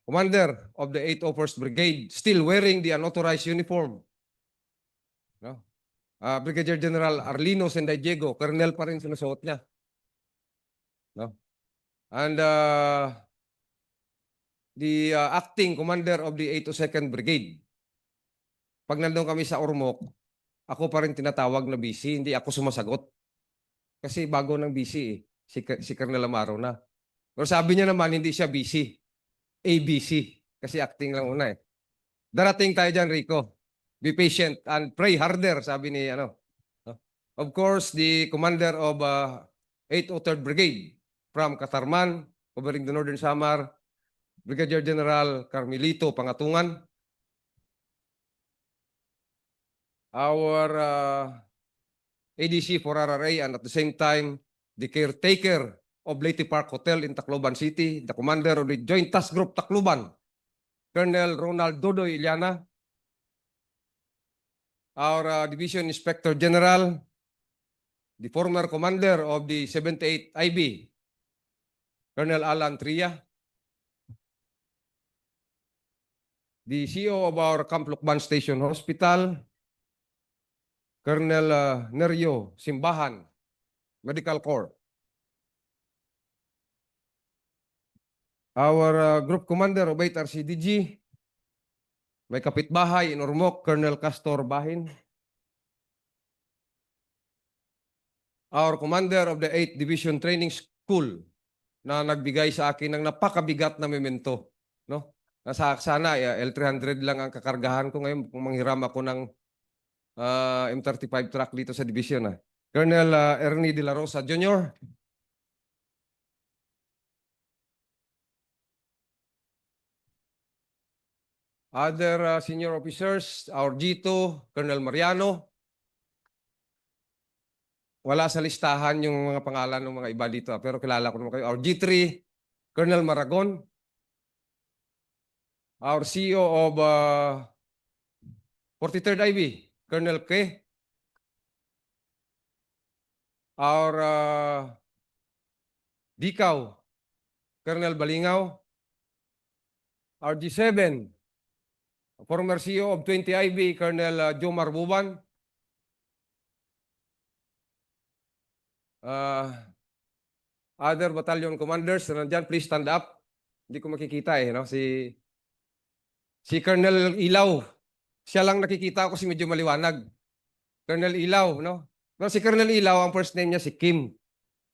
commander of the 801st Brigade, still wearing the unauthorized uniform. No? Brigadier General Arlino Sendayego, Colonel pa rin sinusuot niya. No? And the acting commander of the 802nd Brigade. Pag nandun kami sa Ormoc, ako pa rin tinatawag na BC, hindi ako sumasagot. Kasi bago ng BC si Colonel Amaro na. Pero sabi niya naman, hindi siya BC, ABC. Kasi acting lang una eh. Darating tayo dyan, Rico. Be patient and pray harder, sabi ni ano. Of course, the commander of 803rd Brigade from Catarman, covering the Northern Samar, Brigadier General Carmelito Pangatungan. Our ADC for RRA and at the same time, the caretaker of Leyte Park Hotel in Tacloban City, the commander of the Joint Task Group Tacloban, Colonel Ronald Dodoy Iliana. Our Division Inspector General, the former commander of the 78 IB, Colonel Alan Tria. The CEO of our Camp Lucban Station Hospital, Colonel Nerio Simbahan, Medical Corps. Our Group Commander of 8 RCDG, may kapitbahay in Ormoc, Colonel Castor Bahin. Our Commander of the 8th Division Training School na nagbigay sa akin ng napakabigat na memento. No? Sana L300 lang ang kakargahan ko ngayon kung manghiram ako ng M35 truck dito sa division. Colonel Ernie De La Rosa Jr. Other senior officers, our G2, Colonel Mariano. Wala sa listahan yung mga pangalan ng mga iba dito, pero kilala ko naman kayo. Our G3, Colonel Maragon. Our CEO of 43rd IB, Colonel K. Our DICAW, Colonel Balingaw. Our G7, former CEO of 20 IB, Colonel Jomar Buban. Other battalion commanders na nandyan, please stand up. Hindi ko makikita no? Si Colonel Ilaw. Siya lang nakikita ko kasi medyo maliwanag. Colonel Ilaw, no? Pero si Colonel Ilaw, ang first name niya si Kim.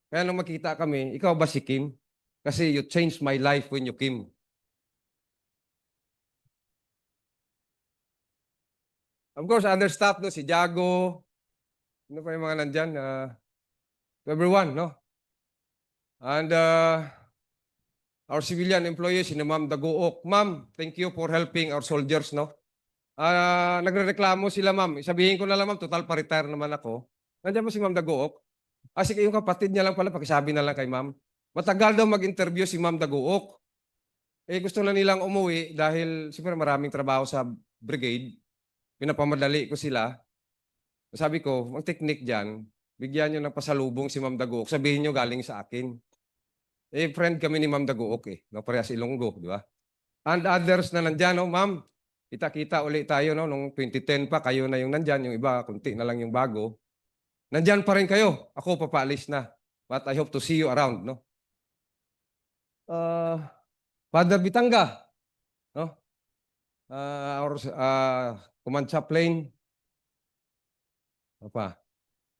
Kaya nung makita kami, ikaw ba si Kim? Kasi you changed my life when you came. Of course, other staff, no? Si Jago. Ano pa yung mga nandyan? Everyone, no? And our civilian employees, si Ma'am Daguok. Ma'am, thank you for helping our soldiers, no? Nagrereklamo sila, ma'am. Sabihin ko na lang, ma'am, total pa-retire naman ako. Nandiyan mo si Ma'am Daguok? Sige, yung kapatid niya lang pala, pakisabi na lang kay ma'am. Matagal daw mag-interview si Ma'am Daguok. Gusto na nilang umuwi dahil siyempre maraming trabaho sa brigade. Pinapamadali ko sila. Sabi ko, ang technique dyan, bigyan nyo ng pasalubong si Ma'am Daguok. Sabihin nyo galing sa akin. Friend kami ni Ma'am Daguok No, parehas Ilonggo, di ba? And others na nandyan, no, ma'am. Kita-kita ulit tayo, no, nung 2010 pa, kayo na yung nandyan, yung iba, kunti na lang yung bago. Nandyan pa rin kayo. Ako, papaalis na. But I hope to see you around, no? Father Bitanga, no? Our command chaplain. Ano pa?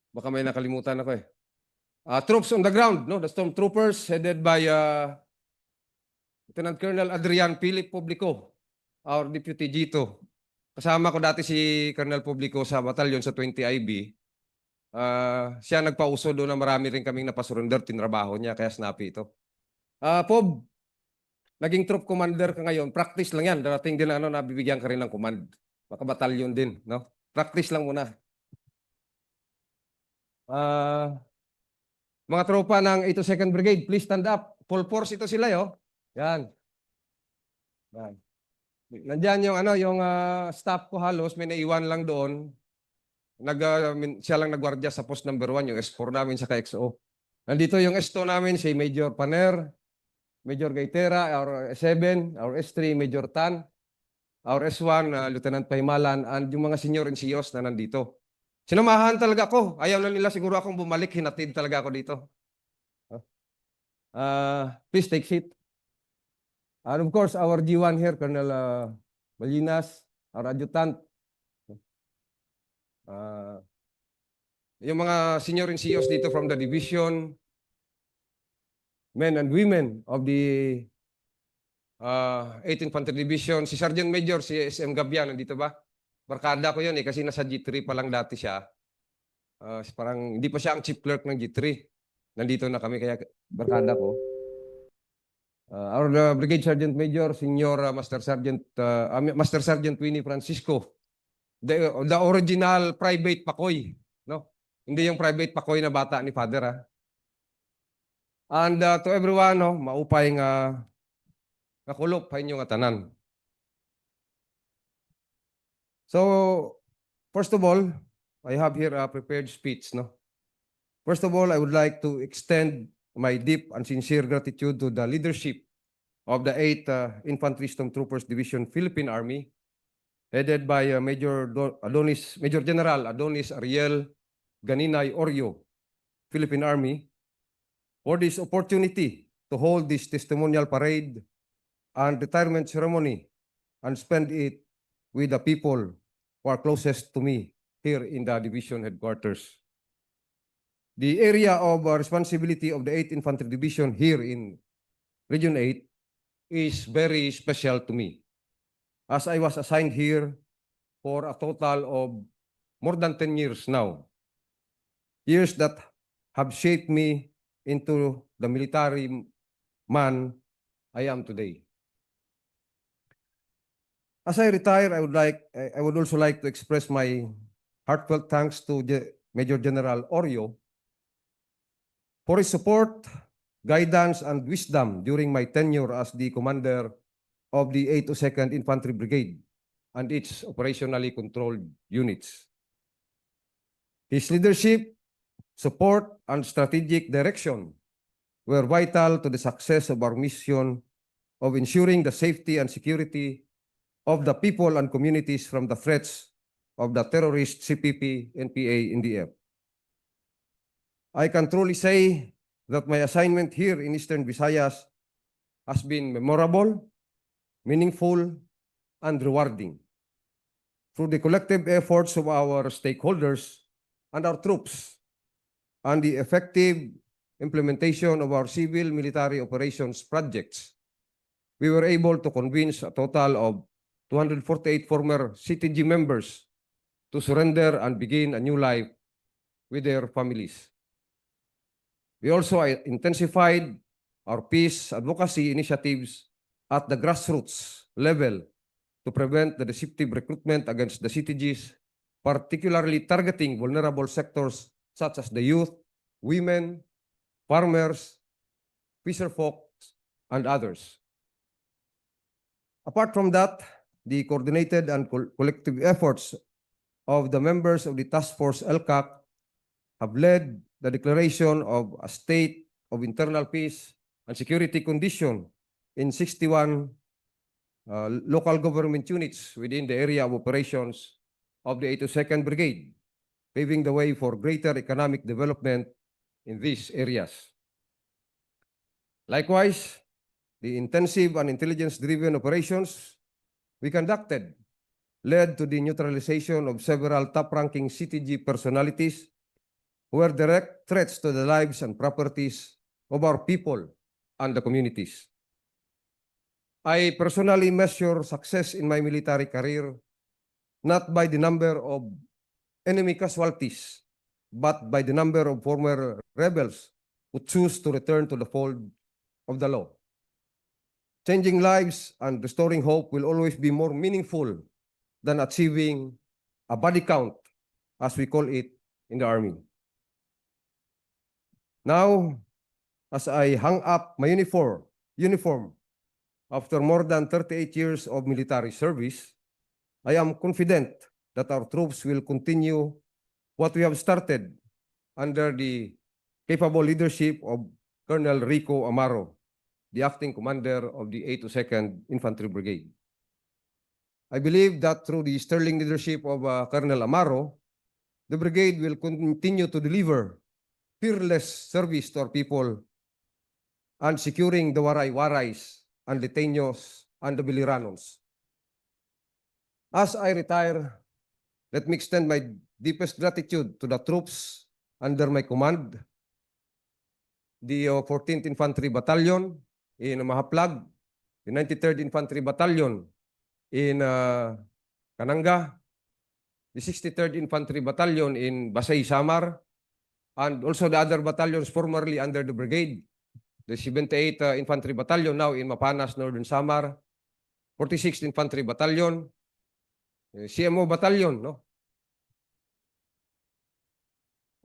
Baka may nakalimutan ako Troops on the ground, no? The stormtroopers headed by Lieutenant Colonel Adrian Philip Publico, our Deputy G2. Kasama ko dati si Colonel Publico sa batalyon sa 20 IB. Siya nagpauso doon na marami rin kaming napasurrender, tinrabaho niya, kaya snappy ito. Pob, naging troop commander ka ngayon, practice lang yan. Darating din nabibigyan ka rin ng command. Baka batalyon din, no? Practice lang muna. Mga tropa ng 82nd Brigade, please stand up. Full force ito sila, Yan. Yan. Nandiyan yung staff ko halos, may naiwan lang doon. Siya lang nagwardya sa post number 1, yung S4 namin sa XO. Nandito yung S2 namin, si Major Paner, Major Gaitera, our S7, our S3, Major Tan, our S1, Lieutenant Paimalan, and yung mga senior NCOs na nandito. Sinamahan talaga ako. Ayaw na nila siguro akong bumalik. Hinatid talaga ako dito. Please take seat. And of course, our G1 here, Colonel Malinas, our adjutant. Yung mga senior NCOs dito from the division, men and women of the 8th Infantry Division, si Sergeant Major, si SM Gabian, nandito ba? Barkada ko yun kasi nasa G3 pa lang dati siya. Parang hindi pa siya ang chief clerk ng G3. Nandito na kami kaya barkada ko. Our Brigade Sergeant Major, Senior Master Sergeant Winnie Francisco. The original private Pakoy, no? Hindi yung private Pakoy na bata ni Father, And to everyone, no, maupay nga nakulop pa inyong atanan. So, first of all, I have here a prepared speech, no? First of all, I would like to extend my deep and sincere gratitude to the leadership of the 8th Infantry Stormtroopers Division Philippine Army, headed by Major General Adonis Ariel Ganinay Oryo, Philippine Army, for this opportunity to hold this testimonial parade and retirement ceremony and spend it with the people who are closest to me here in the division headquarters. The area of responsibility of the 8th Infantry Division here in Region 8 is very special to me, as I was assigned here for a total of more than 10 years now. Years that have shaped me into the military man I am today. As I retire, I would also like to express my heartfelt thanks to Major General Orio for his support, guidance, and wisdom during my tenure as the commander of the 802nd Infantry Brigade and its operationally controlled units. His leadership, support, and strategic direction were vital to the success of our mission of ensuring the safety and security of the people and communities from the threats of the terrorist CPP, NPA, NDF. I can truly say that my assignment here in Eastern Visayas has been memorable, meaningful, and rewarding. Through the collective efforts of our stakeholders and our troops, and the effective implementation of our civil-military operations projects, we were able to convince a total of 248 former CTG members to surrender and begin a new life with their families. We also intensified our peace advocacy initiatives at the grassroots level to prevent the deceptive recruitment against the CTGs, particularly targeting vulnerable sectors such as the youth, women, farmers, fisherfolk, and others. Apart from that, the coordinated and collective efforts of the members of the Task Force LCAC have led the declaration of a state of internal peace and security condition in 61 local government units within the area of operations of the 802nd Brigade, paving the way for greater economic development in these areas. Likewise, the intensive and intelligence-driven operations we conducted led to the neutralization of several top-ranking CTG personalities who were direct threats to the lives and properties of our people and the communities. I personally measure success in my military career not by the number of enemy casualties, but by the number of former rebels who choose to return to the fold of the law. Changing lives and restoring hope will always be more meaningful than achieving a body count, as we call it in the Army. Now, as I hang up my uniform after more than 38 years of military service, I am confident that our troops will continue what we have started under the capable leadership of Colonel Rico Amaro, the acting commander of the 802nd Infantry Brigade. I believe that through the sterling leadership of Colonel Amaro, the brigade will continue to deliver peerless service to our people and securing the waray-warays and Liteños and the Biliranos. As I retire, let me extend my deepest gratitude to the troops under my command, the 14th Infantry Battalion in Mahaplag, the 93rd Infantry Battalion in Kananga, the 63rd Infantry Battalion in Basay, Samar, and also the other battalions formerly under the brigade, the 78th Infantry Battalion now in Mapanas, Northern Samar, 46th Infantry Battalion, CMO Battalion, no?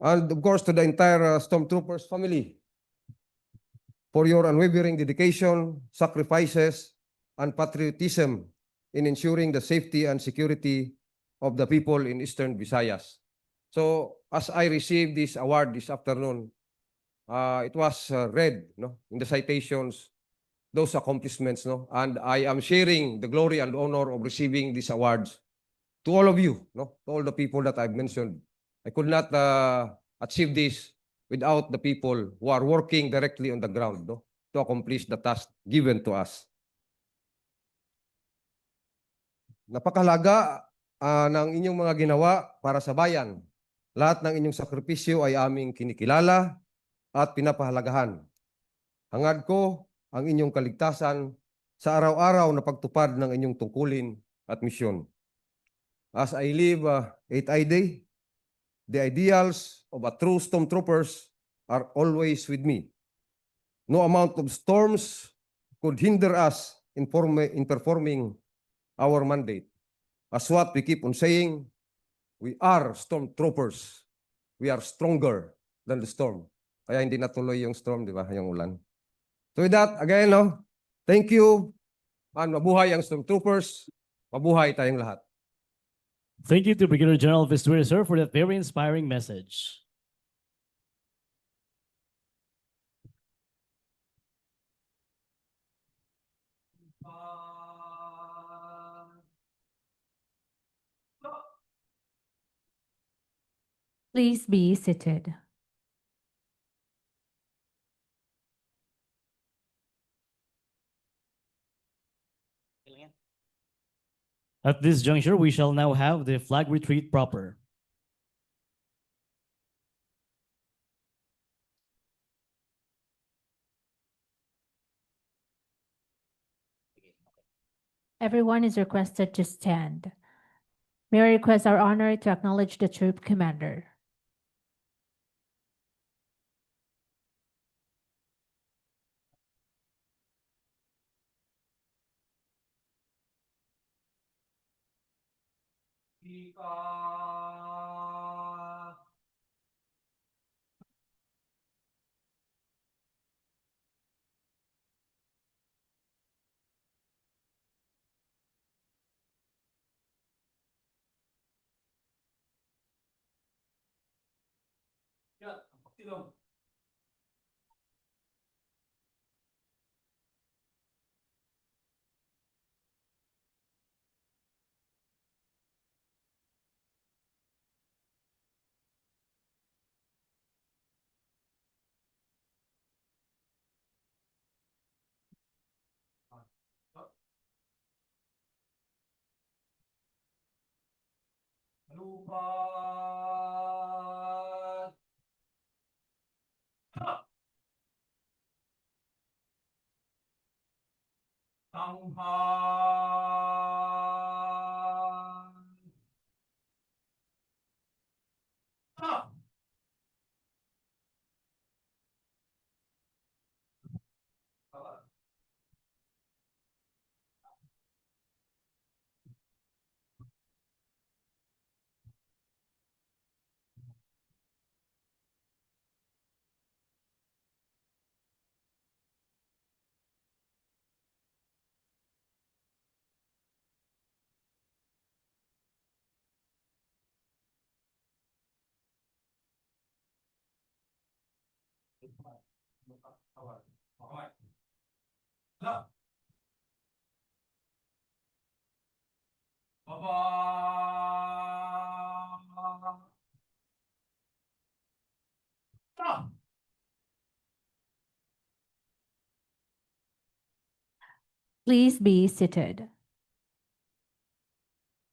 And of course to the entire Stormtroopers family for your unwavering dedication, sacrifices, and patriotism in ensuring the safety and security of the people in Eastern Visayas. So as I received this award this afternoon, it was read, no, in the citations, those accomplishments, no, and I am sharing the glory and honor of receiving these awards to all of you, no, to all the people that I've mentioned. I could not achieve this without the people who are working directly on the ground, no, to accomplish the task given to us. Napakahalaga ng inyong mga ginawa para sa bayan. Lahat ng inyong sakripisyo ay aming kinikilala at pinapahalagahan. Hangad ko ang inyong kaligtasan sa araw-araw na pagtupad ng inyong tungkulin at misyon. As I live 8th day, the ideals of a true stormtroopers are always with me. No amount of storms could hinder us in performing our mandate. As what we keep on saying, we are stormtroopers. We are stronger than the storm. Kaya hindi natuloy yung storm, di ba? Yung ulan. So with that, again, thank you. And mabuhay ang stormtroopers. Mabuhay tayong lahat. Thank you to Brigadier General VESTUIR, sir, for that very inspiring message. Please be seated. At this juncture, we shall now have the flag retreat proper. Everyone is requested to stand. May I request our honor to acknowledge the troop commander. Please be seated.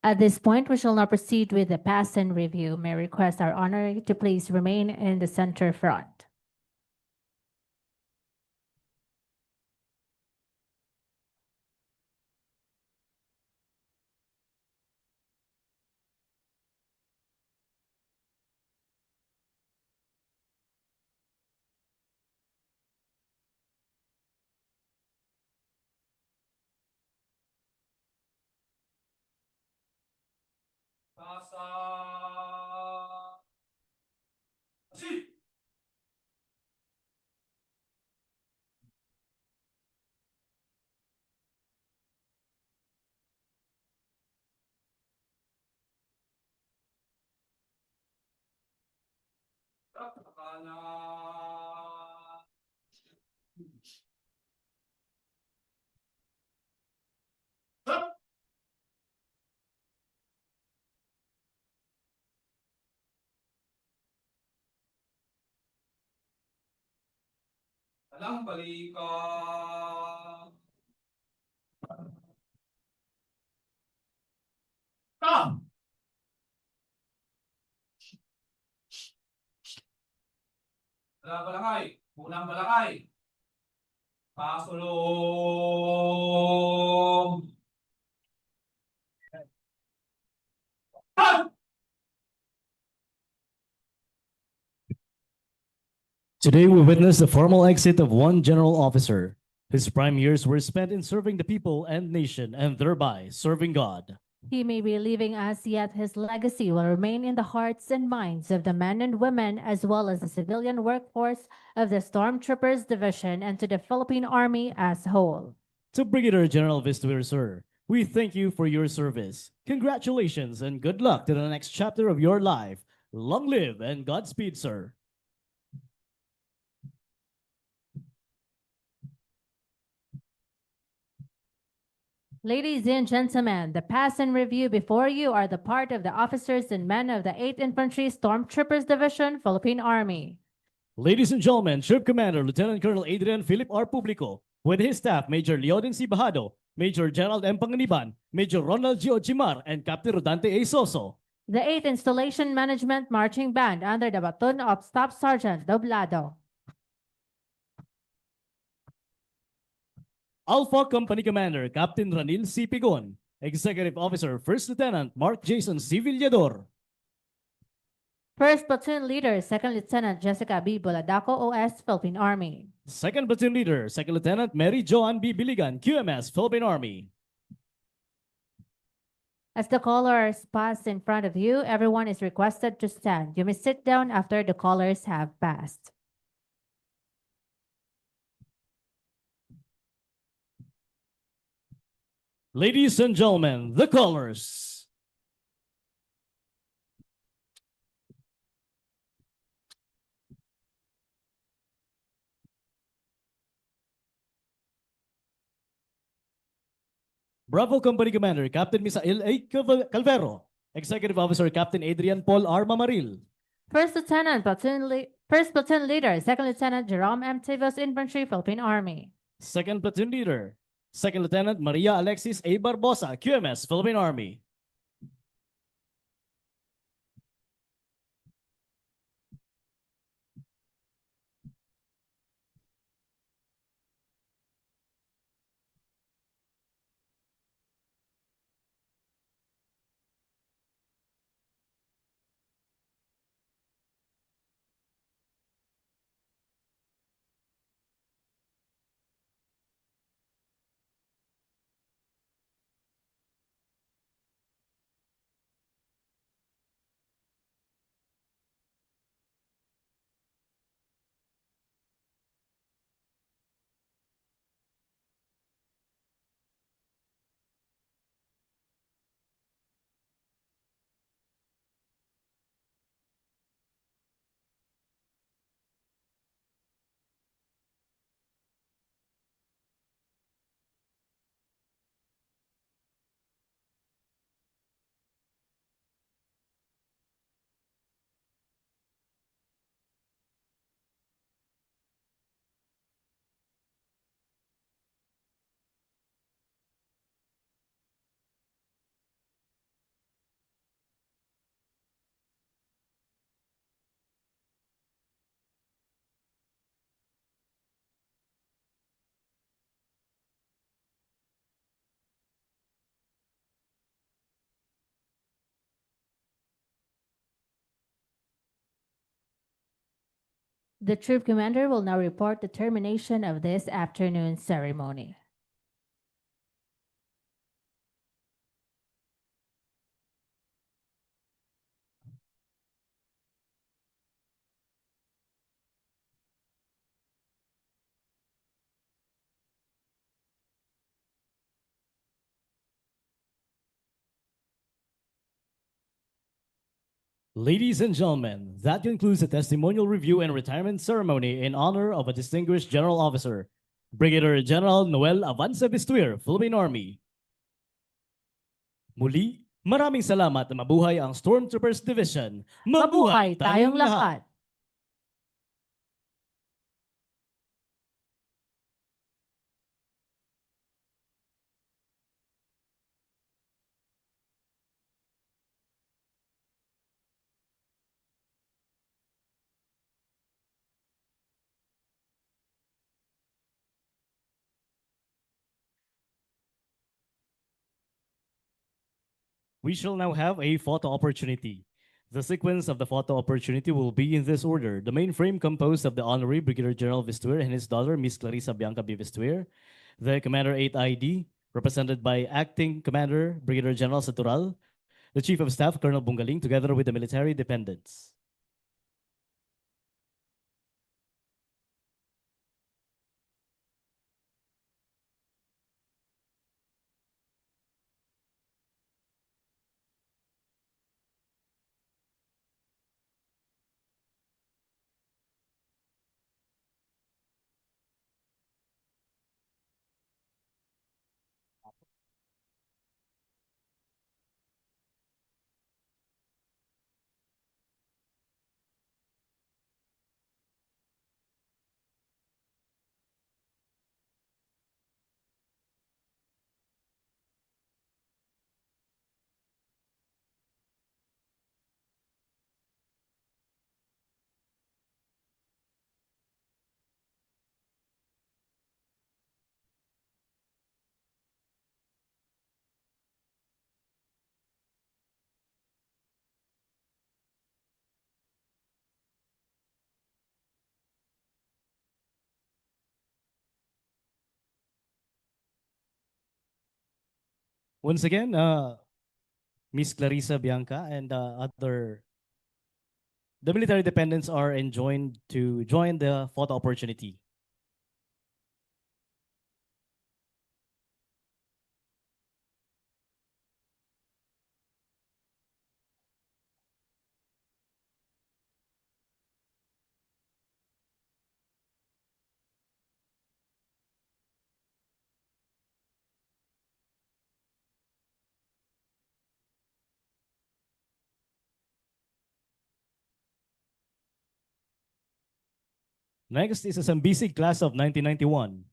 At this point, we shall now proceed with the pass and review. May I request our honor to please remain in the center front. Alang balikan. Balakay. Unang balakay. Pasulong. Today we witness the formal exit of one general officer. His prime years were spent in serving the people and nation and thereby serving God. He may be leaving us, yet his legacy will remain in the hearts and minds of the men and women, as well as the civilian workforce of the Stormtroopers Division and to the Philippine Army as a whole. To Brigadier General VESTUIR, sir, we thank you for your service. Congratulations and good luck to the next chapter of your life. Long live and Godspeed, sir. Ladies and gentlemen, the pass and review before you are the part of the officers and men of the 8th Infantry Stormtroopers Division, Philippine Army. Ladies and gentlemen, Troop Commander Lieutenant Colonel Adrian Philip R. Publico, with his staff Major Leodin C. Bajado, Major Gerald M. Panganiban, Major Ronald G. Ochimar, and Captain Rodante A. Soso. The 8th Installation Management Marching Band under the baton of Staff Sergeant Doblado. Alpha Company Commander Captain Ranil C. Pigon, Executive Officer First Lieutenant Mark Jason C. Villador. First Platoon Leader, Second Lieutenant Jessica B. Boladaco, OS, Philippine Army. Second Platoon Leader, Second Lieutenant Mary Joan B. Biligan, QMS, Philippine Army. As the callers pass in front of you, everyone is requested to stand. You may sit down after the callers have passed. Ladies and gentlemen, the callers. Bravo Company Commander Captain Misael A. Calvero, Executive Officer Captain Adrian Paul R. Mamaril. First Platoon Leader, Second Lieutenant Jerome M. Tivos, Infantry, Philippine Army. Second Platoon Leader, Second Lieutenant Maria Alexis A. Barbosa, QMS, Philippine Army. The troop commander will now report the termination of this afternoon's ceremony. Ladies and gentlemen, that concludes the testimonial review and retirement ceremony in honor of a distinguished general officer, Brigadier General Noel Avance VESTUIR, Philippine Army. Muli, maraming salamat na mabuhay ang Stormtroopers Division. Mabuhay tayong lahat! We shall now have a photo opportunity. The sequence of the photo opportunity will be in this order. The main frame composed of the Honorary Brigadier General VESTUIR and his daughter, Miss Clarissa Bianca B. VESTUIR. The Commander 8 ID, represented by Acting Commander Brigadier General Satural. The Chief of Staff, Colonel Bungaling, together with the military dependents. Once again, Miss Clarissa Bianca and the military dependents are enjoined to join the photo opportunity. Next is a Sambisi class of 1991.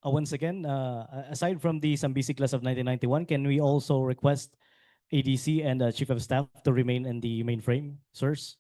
Once again, aside from the Sambisi class of 1991, can we also request ADC and Chief of Staff to remain in the mainframe, sirs?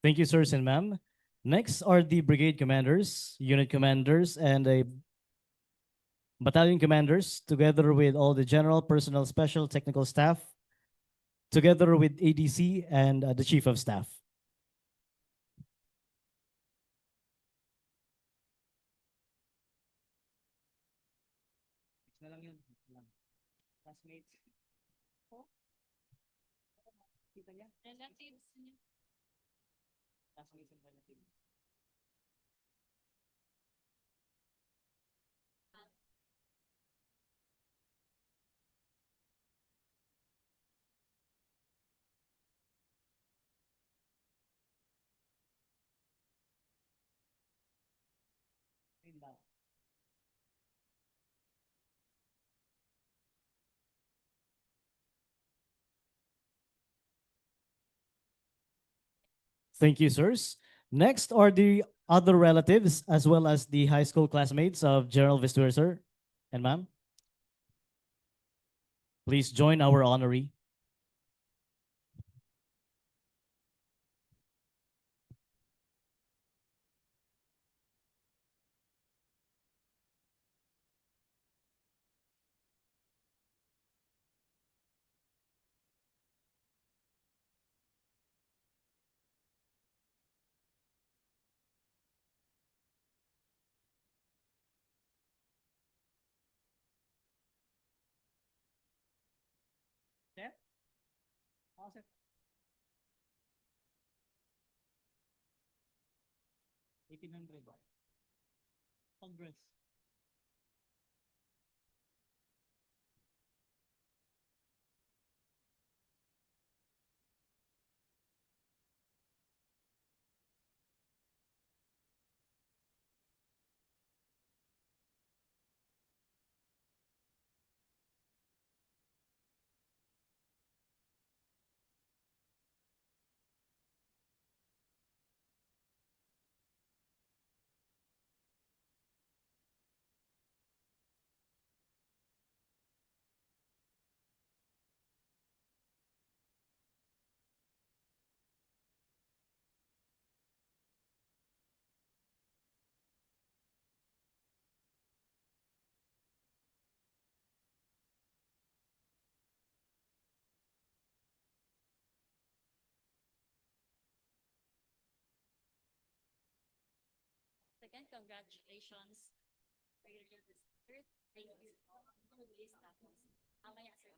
Thank you, sirs and ma'am. Next are the brigade commanders, unit commanders, and battalion commanders, together with all the general personnel special technical staff, together with ADC and the Chief of Staff. Thank you, sirs. Next are the other relatives as well as the high school classmates of General VESTUIR, sir and ma'am. Please join our honoree. Congress. Again, congratulations. Brigadier VESTUIR. Thank you. Always tapos. Mamaya, sir.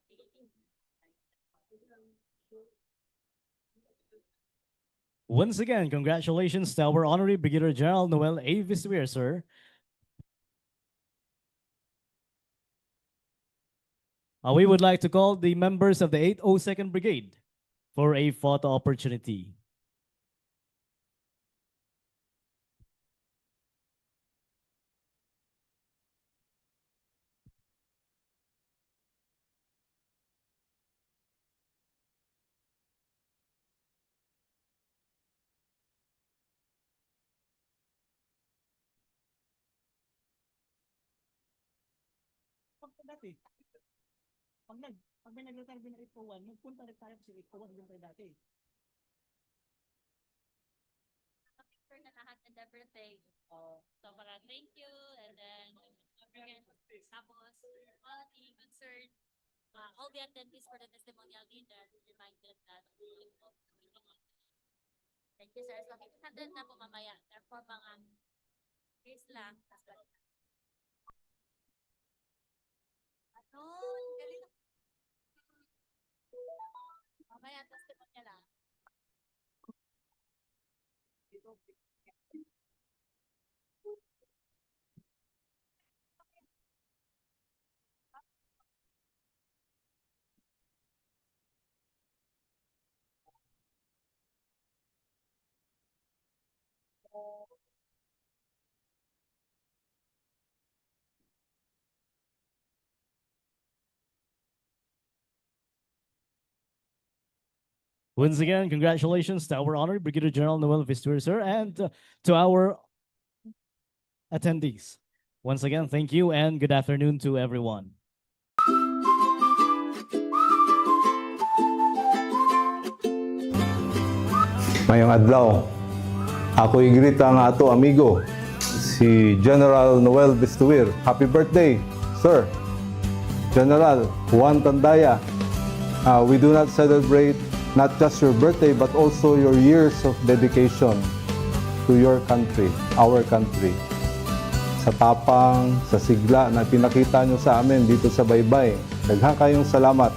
Once again, congratulations to our Honorary Brigadier General Noel A. VESTUIR, sir. We would like to call the members of the 802nd Brigade for a photo opportunity. Pag may nag-retire din ng 801, magpunta rin tayo kasi 801 din tayo dati. Picture na lahat and everything. So, para thank you. And then, tapos, all the concerned, all the attendees for the testimonial dinner reminded that thank you, sir. So, 800 na po mamaya. Therefore, mga case lang. Ano? Galing na. Mamaya, testimonial lang. Once again, congratulations to our Honorary Brigadier General Noel VESTUIR, sir, and to our attendees. Once again, thank you and good afternoon to everyone. Mayong adlaw. Ako igrita nga ato amigo, si General Noel VESTUIR. Happy birthday, sir. General Juan Tandaya. We do not celebrate not just your birthday but also your years of dedication to your country, our country. Sa tapang, sa sigla na pinakita nyo sa amin dito sa Baybay. Daghang kayong salamat.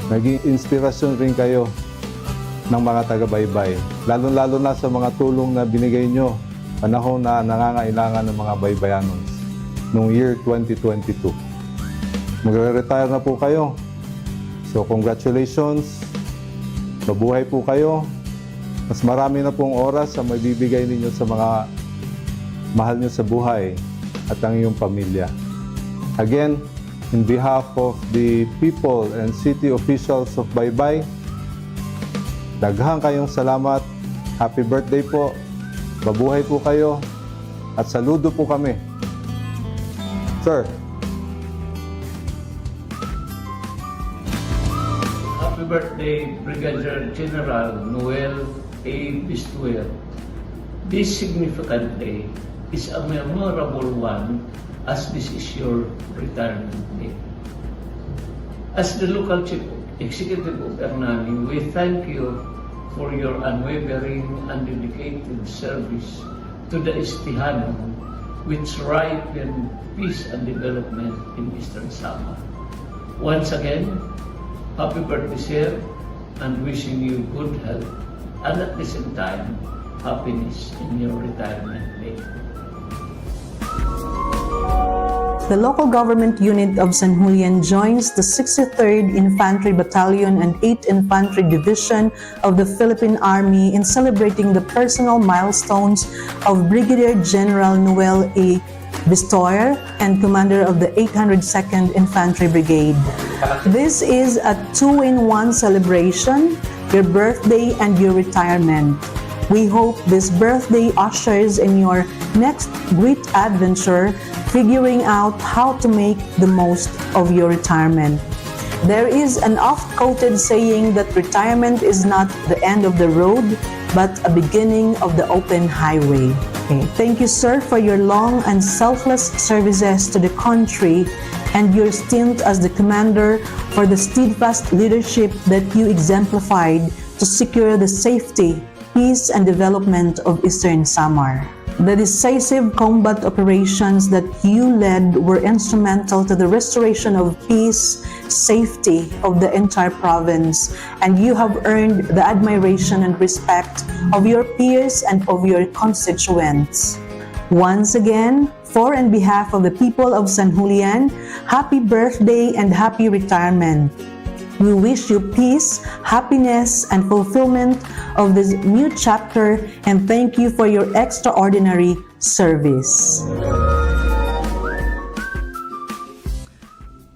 Naging inspirasyon rin kayo ng mga taga-Baybay. Lalo-lalo na sa mga tulong na binigay nyo panahon na nangangailangan ng mga Baybayanos noong year 2022. Magre-retire na po kayo. So congratulations. Mabuhay po kayo. Mas marami na pong oras ang maibibigay ninyo sa mga mahal nyo sa buhay at ang iyong pamilya. Again, in behalf of the people and city officials of Baybay, daghang kayong salamat. Happy birthday po. Mabuhay po kayo. At saludo po kami. Sir. Happy birthday, Brigadier General Noel A. VESTUIR. This significant day is a memorable one as this is your retirement day. As the local chief executive of Ernani, we thank you for your unwavering and dedicated service to the Istihanon, which ripened peace and development in Eastern Samar. Once again, happy birthday, sir. and wishing you good health and at the same time, happiness in your retirement day. The local government unit of San Julian joins the 63rd Infantry Battalion and 8th Infantry Division of the Philippine Army in celebrating the personal milestones of Brigadier General Noel A. VESTUIR and Commander of the 802nd Infantry Brigade. This is a two-in-one celebration, your birthday and your retirement. We hope this birthday ushers in your next great adventure, figuring out how to make the most of your retirement. There is an oft-quoted saying that retirement is not the end of the road, but a beginning of the open highway. Okay. Thank you, sir, for your long and selfless services to the country and your stint as the commander, for the steadfast leadership that you exemplified to secure the safety, peace, and development of Eastern Samar. The decisive combat operations that you led were instrumental to the restoration of peace, safety of the entire province, and you have earned the admiration and respect of your peers and of your constituents. Once again, for and behalf of the people of San Julian, happy birthday and happy retirement. We wish you peace, happiness, and fulfillment of this new chapter, and thank you for your extraordinary service.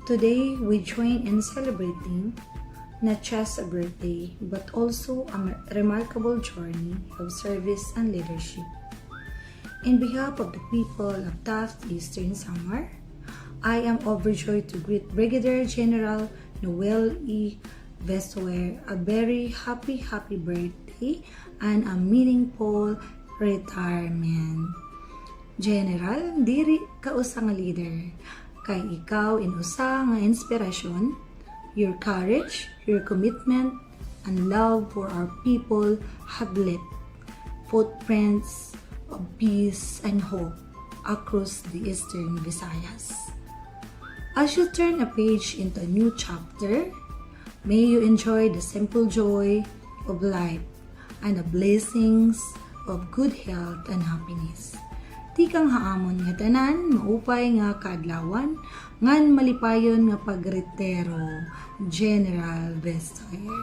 Today, we join in celebrating not just a birthday, but also a remarkable journey of service and leadership. In behalf of the people of Taft Eastern Samar, I am overjoyed to greet Brigadier General Noel E. VESTUIR a very happy birthday and a meaningful retirement. General, diri ka usa nga leader, kay ikaw inusa nga inspirasyon, your courage, your commitment, and love for our people have left footprints of peace and hope across the Eastern Visayas. As you turn a page into a new chapter, may you enjoy the simple joy of life and the blessings of good health and happiness. Di kang haamon nga tanan, maupay nga kaadlawan, ngan malipayon nga pagretero, General VESTUIR.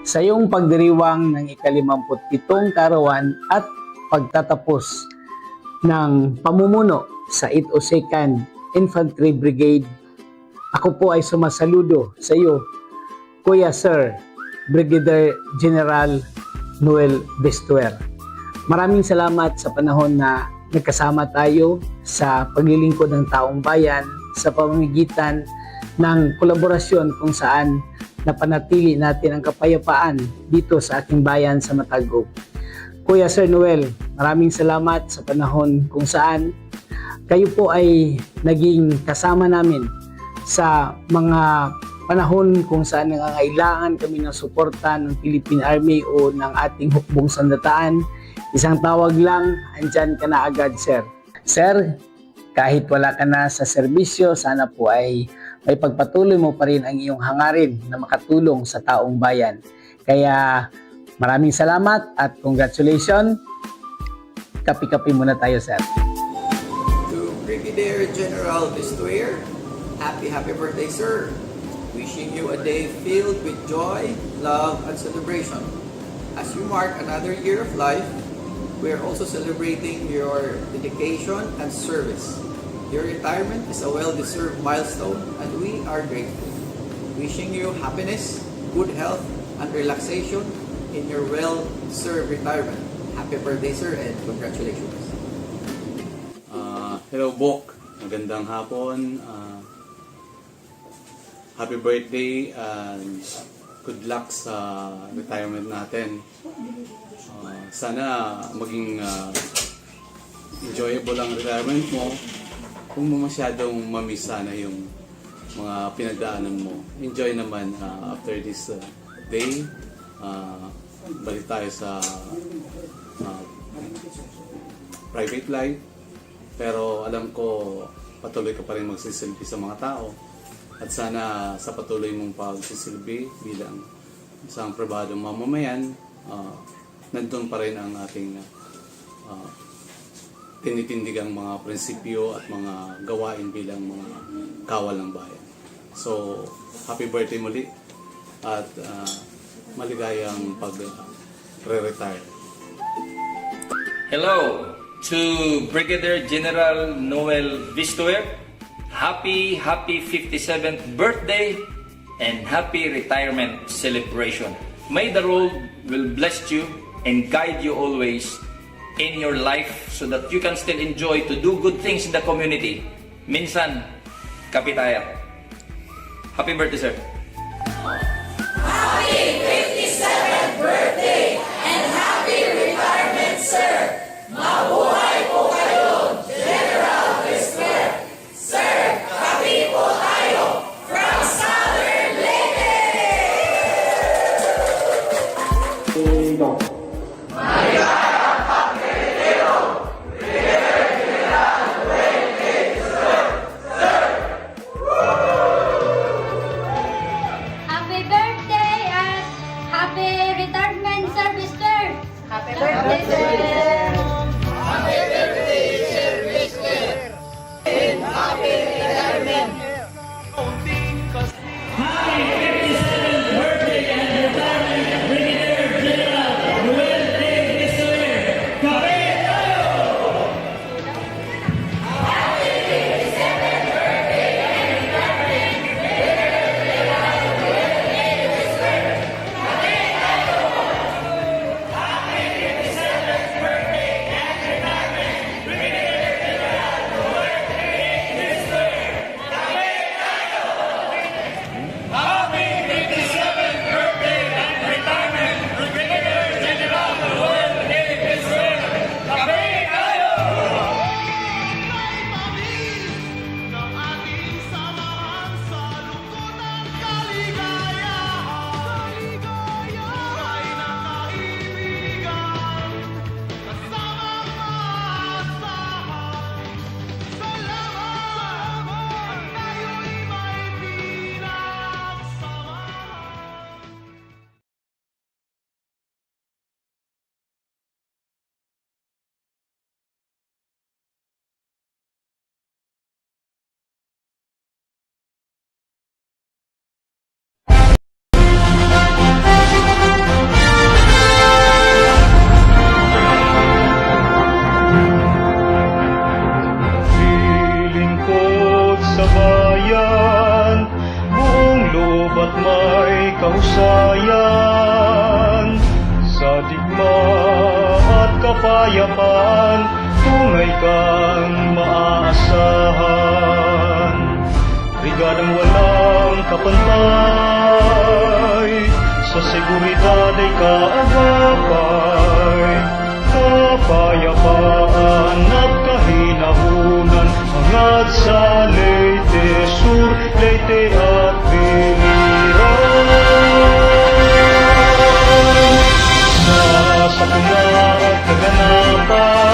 Sa iyong pagdiriwang ng ika-57 karawan at pagtatapos ng pamumuno sa 802nd Infantry Brigade, ako po ay sumasaludo sa iyo, Kuya Sir Brigadier General Noel VESTUIR. Maraming salamat sa panahon na nagkasama tayo sa paglilingkod ng taong bayan sa pamamagitan ng kolaborasyon kung saan napanatili natin ang kapayapaan dito sa ating bayan sa Matagog. Kuya Sir Noel, maraming salamat sa panahon kung saan kayo po ay naging kasama namin sa mga panahon kung saan nangangailangan kami ng suporta ng Philippine Army o ng ating hukbong sandataan. Isang tawag lang, andyan ka na agad, sir. Sir, kahit wala ka na sa serbisyo, sana po ay may pagpatuloy mo pa rin ang iyong hangarin na makatulong sa taong bayan. Kaya maraming salamat at congratulations. Kapi-kapi muna tayo, sir. To Brigadier General VESTUIR, happy birthday, sir. Wishing you a day filled with joy, love, and celebration. As you mark another year of life, we are also celebrating your dedication and service. Your retirement is a well-deserved milestone, and we are grateful. Wishing you happiness, good health, and relaxation in your well-served retirement. Happy birthday, sir, and congratulations. Hello, Bok. Magandang hapon. Happy birthday and good luck sa retirement natin. Sana maging enjoyable ang retirement mo. Kung masyadong mamiss sana yung mga pinagdaanan mo. Enjoy naman after this day. Balik tayo sa private life. Pero alam ko patuloy ka pa rin magsisilbi sa mga tao. At sana sa patuloy mong pagsisilbi bilang isang pribadong mamamayan, nandun pa rin ang ating tinitindigang mga prinsipyo at mga gawain bilang mga kawal ng bayan. So, happy birthday muli at maligayang pag-retire. Hello to Brigadier General Noel VESTUIR. Happy 57th birthday and happy retirement celebration. May the Lord will bless you and guide you always in your life so that you can still enjoy to do good things in the community. Minsan, kapitaya. Happy birthday, sir. Happy 57th birthday and happy retirement, sir. Mabuhay po kayo, General VESTUIR. Sir, happy po tayo from Southern Leyte. Happy birthday and happy retirement, Sir VESTUIR. Happy birthday, sir. Happy birthday, Sir VESTUIR. And happy retirement. Happy 57th birthday and retirement, Brigadier General Noel A. VESTUIR. Kape tayo! Happy 57th birthday and retirement, Brigadier General Noel A. VESTUIR. Kape tayo! Happy 57th birthday and retirement, Brigadier General Noel A. VESTUIR. Kape tayo! Happy 57th birthday and retirement, Brigadier General Noel A. VESTUIR. Kape tayo! Lingkod sa bayan, buong loob at may kahusayan. Sa digma at kapayapaan, tunay kang maaasahan. Brigadang walang kapantay, sa seguridad ay kaagapay. Kapayapaan at kahinahunan, hangad sa Leyte Sur, Leyte at Biliran. Sa sakuna at kaganapan,